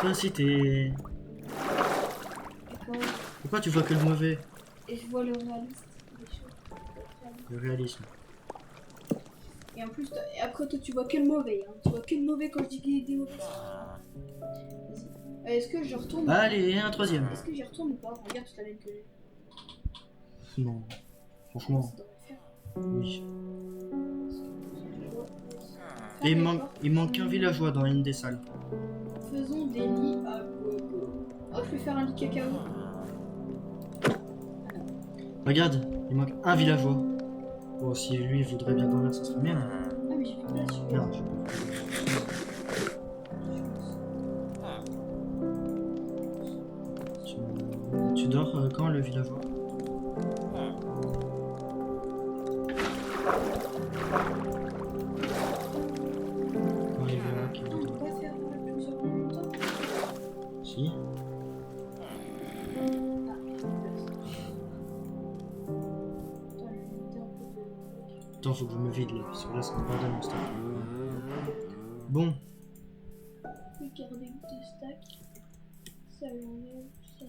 Speaker 1: Toi aussi, t'es...
Speaker 2: D'accord.
Speaker 1: Pourquoi tu vois que le mauvais?
Speaker 2: Et je vois le réaliste des choses.
Speaker 1: Le réalisme.
Speaker 2: Et en plus, et après toi tu vois que le mauvais. Hein. Tu vois que le mauvais quand je dis qu'il est des mauvais. Vas-y. Est-ce que je retourne?
Speaker 1: Allez, un 3ème.
Speaker 2: Est-ce que j'y retourne ou pas? Regarde toute la laine que j'ai.
Speaker 1: Non. Franchement,
Speaker 2: Ça devrait faire.
Speaker 1: oui.
Speaker 2: Ah,
Speaker 1: Et
Speaker 2: d'accord.
Speaker 1: il manque qu'un villageois dans une des salles.
Speaker 2: Faisons des lits à gogo. Oh, je vais faire un lit cacao.
Speaker 1: Regarde, il manque un villageois. Bon, si lui voudrait bien dormir, ça serait bien.
Speaker 2: Ah, mais j'ai plus de place.
Speaker 1: Merde. Tu dors quand le villageois? Quand il verra qu'il
Speaker 2: On peut pas faire plusieurs en même temps.
Speaker 1: Si.
Speaker 2: Ah, j'ai plus de place. Attends, je vais mettre un peu de.
Speaker 1: Attends, faut que je me vide là, parce que là, c'est un bordel mon stock. Bon,
Speaker 2: Je vais garder 2 stacks. Ça l'enlève, ça.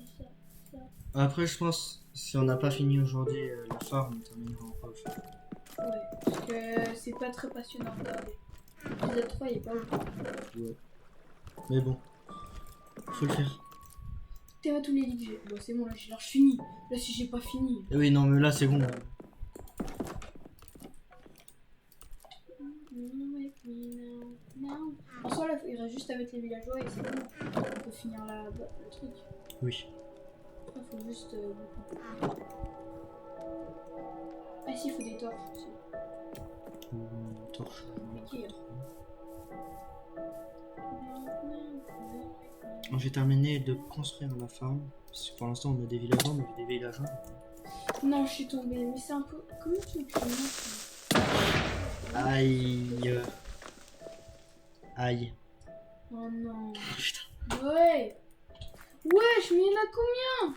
Speaker 1: après, je pense, si on n'a pas fini aujourd'hui la farm, on terminera en off.
Speaker 2: Ouais, parce que c'est pas très passionnant à regarder. L'épisode 3 il est pas long.
Speaker 1: Ouais. Mais bon, faut le faire.
Speaker 2: T'es à tous les lits que j'ai. Bon, c'est bon, là, je finis. Là, si j'ai pas fini.
Speaker 1: Et oui, non, mais là, c'est bon.
Speaker 2: soi, là, il reste juste à mettre les villageois et c'est bon. On peut finir le truc.
Speaker 1: Oui.
Speaker 2: Après, faut juste. Ah, si, il faut des torches aussi.
Speaker 1: Torche.
Speaker 2: Compliqué, hein.
Speaker 1: J'ai terminé de construire la farm. Parce que pour l'instant, on a des villageois, mais j'ai des villageois.
Speaker 2: Non, je suis tombée, mais c'est un peu. Comment tu veux que je monte?
Speaker 1: Aïe. Aïe.
Speaker 2: Oh non.
Speaker 1: Putain.
Speaker 2: Ouais. Wesh, mais il y en a combien?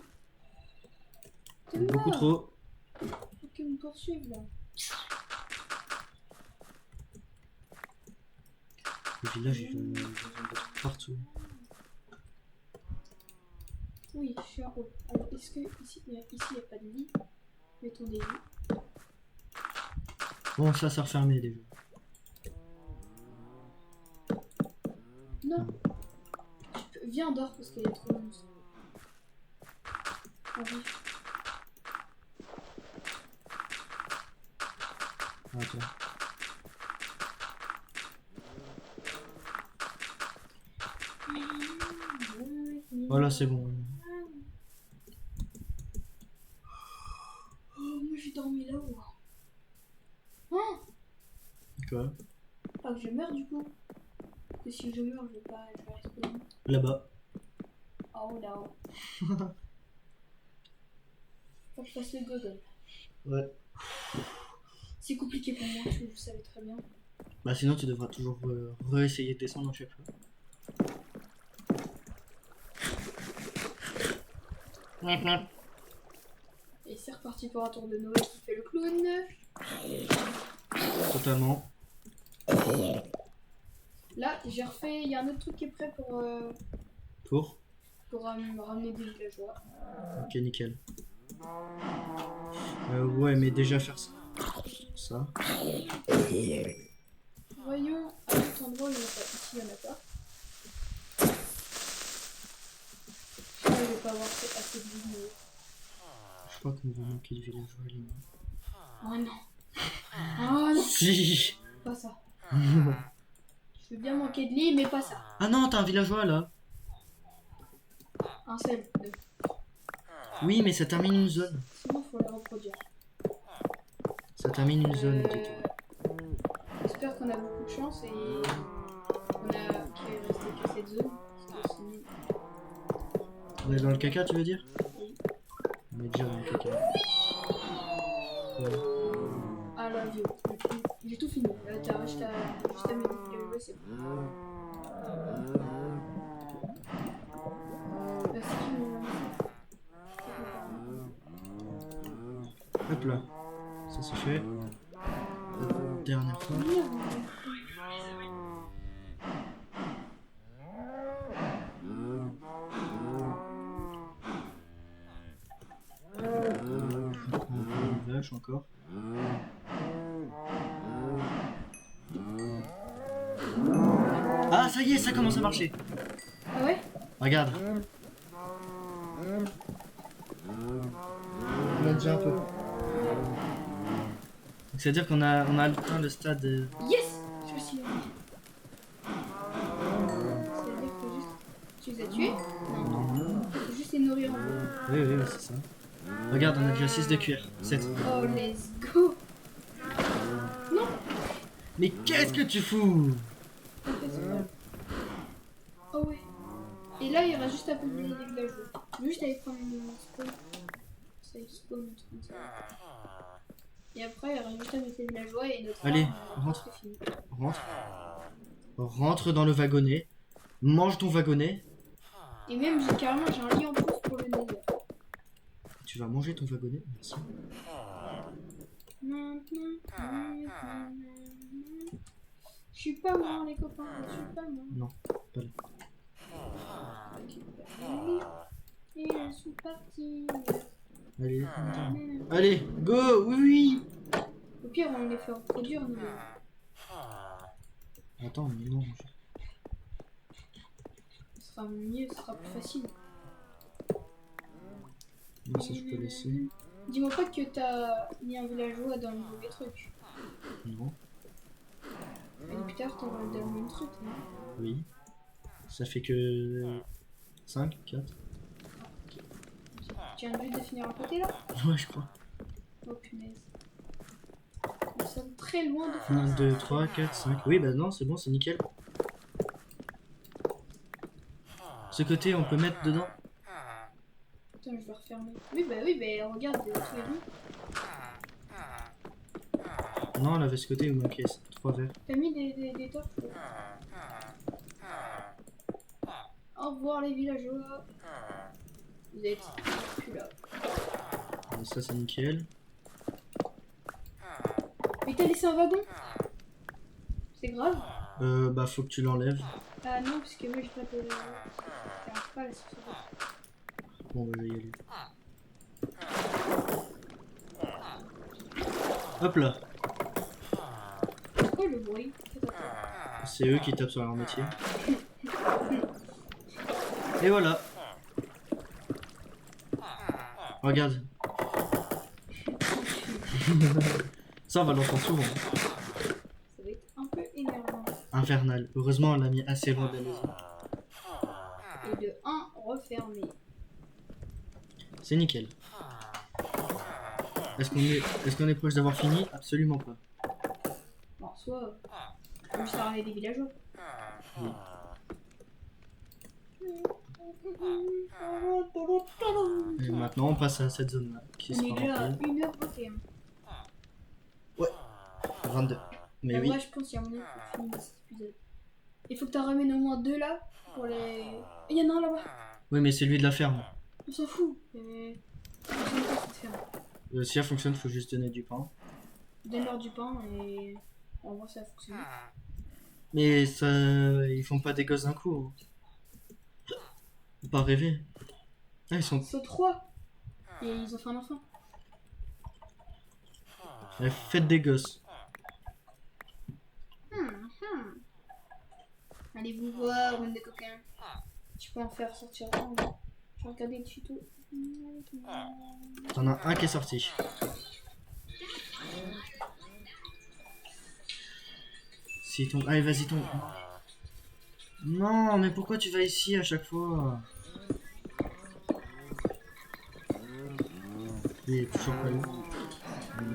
Speaker 2: T'es
Speaker 1: Beaucoup
Speaker 2: mort.
Speaker 1: trop.
Speaker 2: Faut qu'ils me poursuivent là.
Speaker 1: Le village, il va être partout.
Speaker 2: Oui, je suis en haut. Alors, est-ce que ici, il n'y a pas de lit? Mettons des lits.
Speaker 1: Bon, ça s'est refermé déjà.
Speaker 2: Non. Viens, dors parce qu'il y a trop de monstres. Ah oui.
Speaker 1: Attends. Voilà, c'est bon.
Speaker 2: Oh, moi j'ai dormi là-haut. Oh,
Speaker 1: Quoi?
Speaker 2: pas que je meurs du coup. Parce que si je meurs, je vais rester.
Speaker 1: Là-bas.
Speaker 2: Oh là. Faut que je fasse le gogol.
Speaker 1: Ouais.
Speaker 2: C'est compliqué pour moi, je le savais très bien.
Speaker 1: Bah sinon, tu devras toujours réessayer de descendre à chaque fois.
Speaker 2: Et c'est reparti pour un tour de Noël qui fait le clown.
Speaker 1: Totalement.
Speaker 2: Là, j'ai refait. Il y a un autre truc qui est prêt pour ramener des villageois.
Speaker 1: Ok, nickel. Ouais, mais déjà faire ça. Ça.
Speaker 2: Voyons à cet endroit, il n'y en a pas. Ici, il n'y en a pas. Je ne vais pas avoir assez de vidéos.
Speaker 1: Je crois qu'on va manquer de villageois, les gars.
Speaker 2: Oh non. Oh non.
Speaker 1: Si.
Speaker 2: Pas ça. Je veux bien manquer de lit, mais pas ça.
Speaker 1: Ah non, t'as un villageois là.
Speaker 2: Un seul. Deux.
Speaker 1: Oui, mais ça termine une zone.
Speaker 2: Sinon, il faut les reproduire.
Speaker 1: Ça termine une zone, dis-toi.
Speaker 2: J'espère qu'on a beaucoup de chance et qu'il est resté que cette zone. Parce que sinon...
Speaker 1: On est dans le caca, tu veux dire?
Speaker 2: Oui.
Speaker 1: On est déjà dans le caca. Ouais.
Speaker 2: Ah là, j'ai tout fini. T'as juste à mettre des villageois, c'est bon. C'est qui mon...
Speaker 1: Hop là. Ça c'est fait. Dernière fois. Une vache encore. Ah, ça y est, ça commence à marcher.
Speaker 2: Ah ouais?
Speaker 1: Regarde. On a déjà un peu. C'est-à-dire qu'on a atteint le stade.
Speaker 2: Yes! Je suis là. C'est-à-dire que juste... Tu les as tués? Non. Faut juste les nourrir en peu.
Speaker 1: Oui, c'est ça. Regarde, on a déjà 6 de cuir. 7.
Speaker 2: Oh, let's go! Non!
Speaker 1: Mais qu'est-ce que tu fous?
Speaker 2: Oh ouais. Et là, il y aura juste à peupler les villageois. Je vais juste aller prendre une spawn. Ça spawn, un truc comme ça. Et après, il y aura juste à mettre les villageois et notre...
Speaker 1: Allez,
Speaker 2: farm,
Speaker 1: rentre.
Speaker 2: c'est fini.
Speaker 1: Rentre. Rentre dans le wagonnet. Mange ton wagonnet.
Speaker 2: Et même, j'ai carrément un lit en plus pour le nether.
Speaker 1: Tu vas manger ton wagonnet. Merci.
Speaker 2: Je suis pas mort, les copains. Je suis pas mort.
Speaker 1: Non, pas là.
Speaker 2: Et je suis partie.
Speaker 1: Allez. Allez, go. Oui.
Speaker 2: Au pire, on les fait reproduire, nous.
Speaker 1: Attends, mais non.
Speaker 2: Ce sera mieux, ce sera plus facile.
Speaker 1: Non, ça je peux laisser.
Speaker 2: Dis-moi pas que t'as mis un villageois dans le mauvais truc.
Speaker 1: Non.
Speaker 2: Et plus tard, t'auras dans le même truc. Non,
Speaker 1: Oui. Ça fait que 5, 4.
Speaker 2: Tu viens juste de finir un côté là?
Speaker 1: Ouais, je crois.
Speaker 2: Oh punaise. Nous sommes très loin de
Speaker 1: 1, 2, 3, 4, 5. Oui, bah non, c'est bon, c'est nickel. Ce côté, on peut mettre dedans.
Speaker 2: Attends, je vais refermer. Oui, bah regarde, tous les deux.
Speaker 1: Non, là, ce côté, il manquait 3 verres.
Speaker 2: T'as mis des torches? Au revoir les villageois. Vous êtes plus là.
Speaker 1: Ça, c'est nickel.
Speaker 2: Mais t'as laissé un wagon? C'est grave?
Speaker 1: Bah, faut que tu l'enlèves.
Speaker 2: Ah non, parce que moi j'ai pas de. T'arrives pas à la sortir.
Speaker 1: Bon, bah, je vais y aller. Hop là.
Speaker 2: C'est quoi le bruit?
Speaker 1: C'est eux qui tapent sur leur métier. Et voilà. Regarde. Ça, on va l'entendre souvent.
Speaker 2: Ça va être un peu énervant.
Speaker 1: Infernal. Heureusement, on l'a mis assez loin de la maison.
Speaker 2: Et de 1 refermé.
Speaker 1: C'est nickel. Est-ce qu'on est proche d'avoir fini? Absolument pas.
Speaker 2: Bon, soit. On juste arrêter des villageois.
Speaker 1: Oui. Et maintenant, on passe à cette zone-là. Qui
Speaker 2: On est
Speaker 1: sera
Speaker 2: déjà à
Speaker 1: remplie.
Speaker 2: 1h21.
Speaker 1: 22. Mais oui.
Speaker 2: Moi, je pense qu'il y a moyen qu'on finisse cet épisode. Il faut que t'en ramènes au moins 2 là. Pour les. Il y en a un là-bas.
Speaker 1: Oui, mais c'est lui de la ferme.
Speaker 2: On s'en fout. Mais. On s'en fout, cette ferme.
Speaker 1: Si elle fonctionne, faut juste donner du pain.
Speaker 2: Donne-leur du pain et. On voit si ça a fonctionné.
Speaker 1: Mais ça, ils font pas des gosses d'un coup. Hein. Faut pas rêver. Ah, ils sont.
Speaker 2: Ils sont 3. Et ils ont fait un enfant.
Speaker 1: Faites des gosses.
Speaker 2: Allez vous voir, bande de coquins. Tu peux en faire sortir un. Je vais regarder le tuto.
Speaker 1: T'en as un qui est sorti. Si tombe. Allez, vas-y, tombe. Non, mais pourquoi tu vas ici à chaque fois? Il est toujours pas où.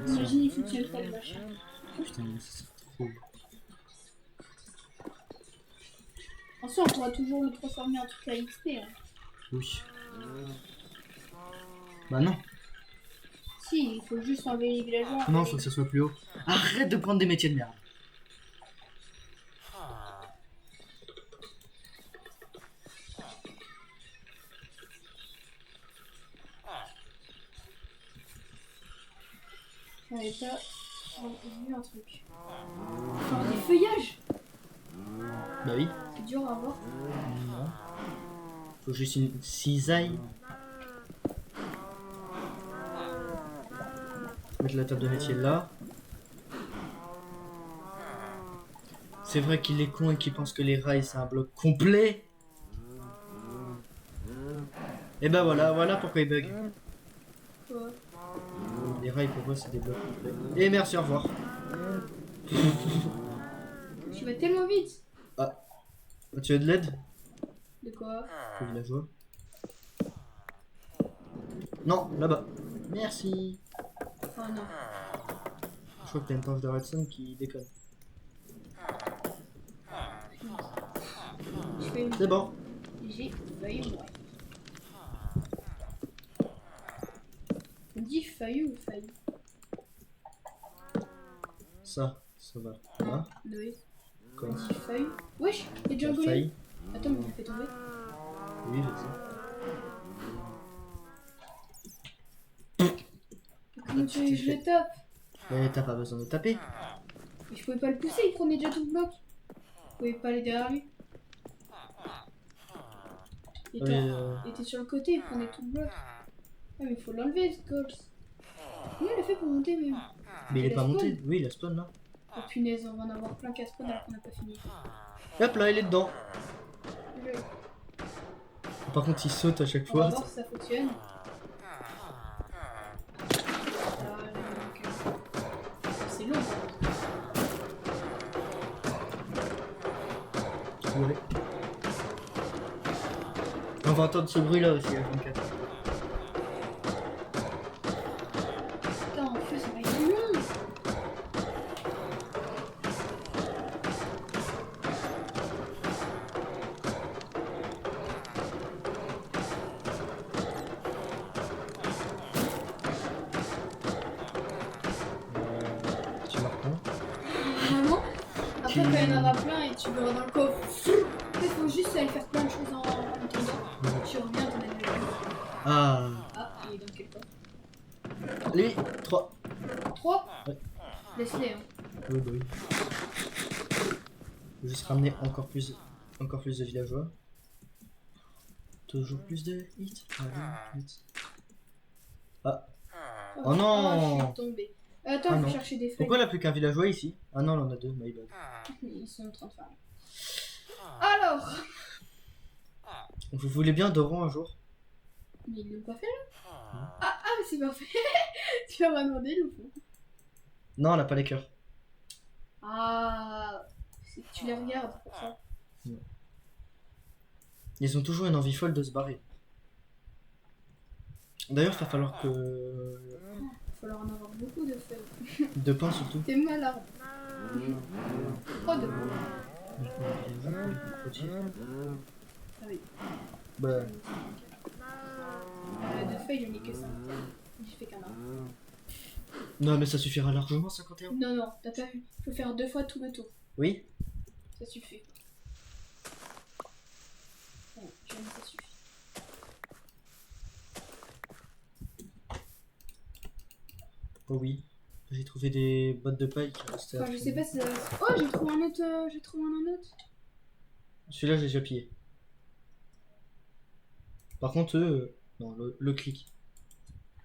Speaker 2: Imagine, il fonctionne pas le machin.
Speaker 1: Putain, mais ça sert trop.
Speaker 2: En soi, on pourra toujours le transformer en truc à XP. Hein.
Speaker 1: Oui. Bah non.
Speaker 2: Si, il faut juste enlever les villageois.
Speaker 1: Non, faut que ça soit plus haut. Arrête de prendre des métiers de merde.
Speaker 2: J'avais pas vu un truc. Genre des feuillages.
Speaker 1: Bah oui.
Speaker 2: C'est dur à voir.
Speaker 1: Non. Faut juste une cisaille. Mettre la table de métier là. C'est vrai qu'il est con et qu'il pense que les rails c'est un bloc complet. Et bah voilà pourquoi il bug.
Speaker 2: Ouais.
Speaker 1: Les rails pour moi c'est des blocs complets. Et merci, au revoir.
Speaker 2: Tu vas tellement vite.
Speaker 1: Ah, tu veux de l'aide?
Speaker 2: De quoi?
Speaker 1: Le villageois. Non, là-bas. Merci.
Speaker 2: Oh non.
Speaker 1: Je crois que t'as une torche de redstone qui déconne.
Speaker 2: Je fais une...
Speaker 1: C'est bon.
Speaker 2: J'ai failli mourir. On dit failli ou failli?
Speaker 1: Ça va. Là.
Speaker 2: Oui.
Speaker 1: Quoi?
Speaker 2: On dit failli. Wesh, t'es déjà
Speaker 1: T'as
Speaker 2: engolé.
Speaker 1: failli?
Speaker 2: Attends, mais il fait tomber.
Speaker 1: Oui, je sais.
Speaker 2: Comment tu veux que je le tape?
Speaker 1: Mais t'as pas besoin de taper.
Speaker 2: Mais je pouvais pas le pousser, il prenait déjà tout le bloc. Je pouvais pas aller derrière lui. Il était sur le côté, il prenait tout le bloc. Ah, mais il faut l'enlever ce goals. Comment il a fait pour monter même?
Speaker 1: Mais il est
Speaker 2: a
Speaker 1: pas
Speaker 2: spawn.
Speaker 1: monté. Oui, il a spawn là.
Speaker 2: Oh punaise, on va en avoir plein qu'à spawn alors qu'on n'a pas fini.
Speaker 1: Hop là, il est dedans.
Speaker 2: Le-
Speaker 1: Par contre, il saute à chaque
Speaker 2: On va
Speaker 1: fois.
Speaker 2: voir si ça fonctionne. Ah, c'est long.
Speaker 1: bourré. On va entendre ce bruit là aussi, à 24.
Speaker 2: Putain, en feu, ça va être long.
Speaker 1: Tu marques quand?
Speaker 2: Vraiment. Après, quand il y en aura plein et tu verras dans le coffre. Il faut juste aller faire plein de choses en attendant. Tu reviens, t'en as déjà plus.
Speaker 1: Ah,
Speaker 2: Ah, il est dans quel coffre?
Speaker 1: les 3.
Speaker 2: 3.
Speaker 1: Ouais.
Speaker 2: Laisse-les, hein.
Speaker 1: Oui, bah oui. Faut juste ramener encore plus de villageois. Toujours plus de hits. Allez, hits. Ah. Oh non.
Speaker 2: Je suis tombée. Attends,
Speaker 1: Ah
Speaker 2: je
Speaker 1: non.
Speaker 2: vais chercher des feuilles.
Speaker 1: Pourquoi il n'y a plus qu'un villageois ici? Ah non, on en a 2, my bad.
Speaker 2: Ils sont en train de faire. Alors.
Speaker 1: Vous voulez bien Doran un jour?
Speaker 2: Mais ils l'ont pas fait là? Ah, mais c'est pas fait. Tu vas me demander le fond.
Speaker 1: Non, on n'a pas les cœurs.
Speaker 2: Ah, c'est que tu les regardes pour ça.
Speaker 1: Ils ont toujours une envie folle de se barrer. D'ailleurs, il va falloir que...
Speaker 2: Il va falloir en avoir beaucoup de feuilles.
Speaker 1: De pain surtout.
Speaker 2: T'es malade. Trop de pain. Ah oui.
Speaker 1: Bah,
Speaker 2: De feuilles, j'en ai que 5. J'ai fait qu'un arbre.
Speaker 1: non, mais ça suffira largement, 51.
Speaker 2: Non, non, t'as pas vu. Faut faire 2 fois tout le tour.
Speaker 1: Oui?
Speaker 2: Ça suffit. Ouais, jamais ça suffit.
Speaker 1: Oh oui. J'ai trouvé des bottes de paille qui restaient à
Speaker 2: Enfin, je sais
Speaker 1: traîner.
Speaker 2: pas si ça... Oh, j'ai trouvé un autre. J'ai trouvé un autre.
Speaker 1: Celui-là, j'ai déjà pillé. Par contre, eux, non, le clic.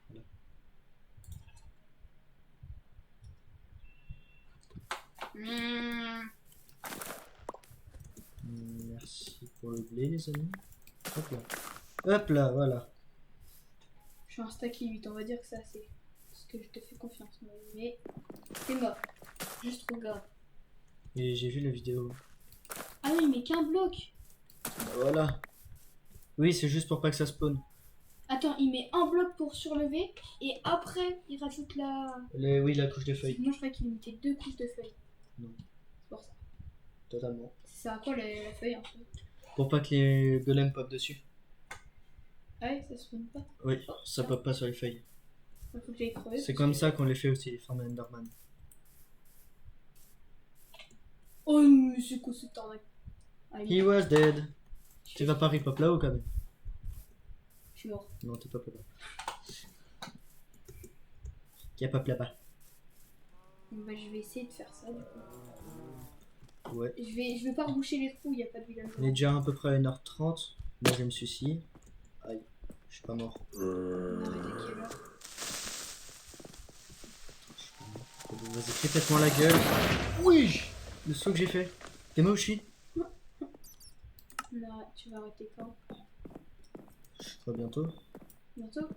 Speaker 1: Voilà. Merci pour le blé, les amis. Hop là. Hop là, voilà.
Speaker 2: Je suis un stacky 8, on va dire que c'est assez. Parce que je te fais confiance, mais t'es mort. Juste regarde.
Speaker 1: Et j'ai vu la vidéo.
Speaker 2: Ah oui, mais qu'un bloc.
Speaker 1: Voilà. Oui, c'est juste pour pas que ça spawn.
Speaker 2: Attends, il met un bloc pour surlever et après il rajoute la.
Speaker 1: Oui, la couche de feuilles.
Speaker 2: Moi je croyais qu'il mettait 2 couches de feuilles.
Speaker 1: Non.
Speaker 2: C'est pour ça.
Speaker 1: Totalement.
Speaker 2: C'est à quoi la feuille en fait?
Speaker 1: Pour pas que les golems pop dessus.
Speaker 2: Ah ouais, ça se fait pas.
Speaker 1: Oui, ça pop pas sur les feuilles.
Speaker 2: Il faut que j'aille crever.
Speaker 1: C'est
Speaker 2: parce
Speaker 1: comme
Speaker 2: que-
Speaker 1: ça qu'on les fait aussi, les formes Enderman.
Speaker 2: Oh, mais c'est quoi cette arnaque? Ah,
Speaker 1: He was dead. Tu vas pas ripop là ou quand même?
Speaker 2: Je suis mort.
Speaker 1: Non, t'es pas là-bas. Qui a pop là-bas?
Speaker 2: Bon, bah, je vais essayer de faire ça du coup.
Speaker 1: Ouais.
Speaker 2: Je vais pas reboucher les trous, il n'y a pas de village.
Speaker 1: On est déjà à peu près à 1h30. Moi je me suis ici. Aïe, je suis pas mort.
Speaker 2: On arrête à quelle heure?
Speaker 1: Vas-y, répète-moi la gueule. Oui! Le saut que j'ai fait. T'es mort aussi?
Speaker 2: Non, tu vas arrêter quand?
Speaker 1: Je crois bientôt.
Speaker 2: Bientôt?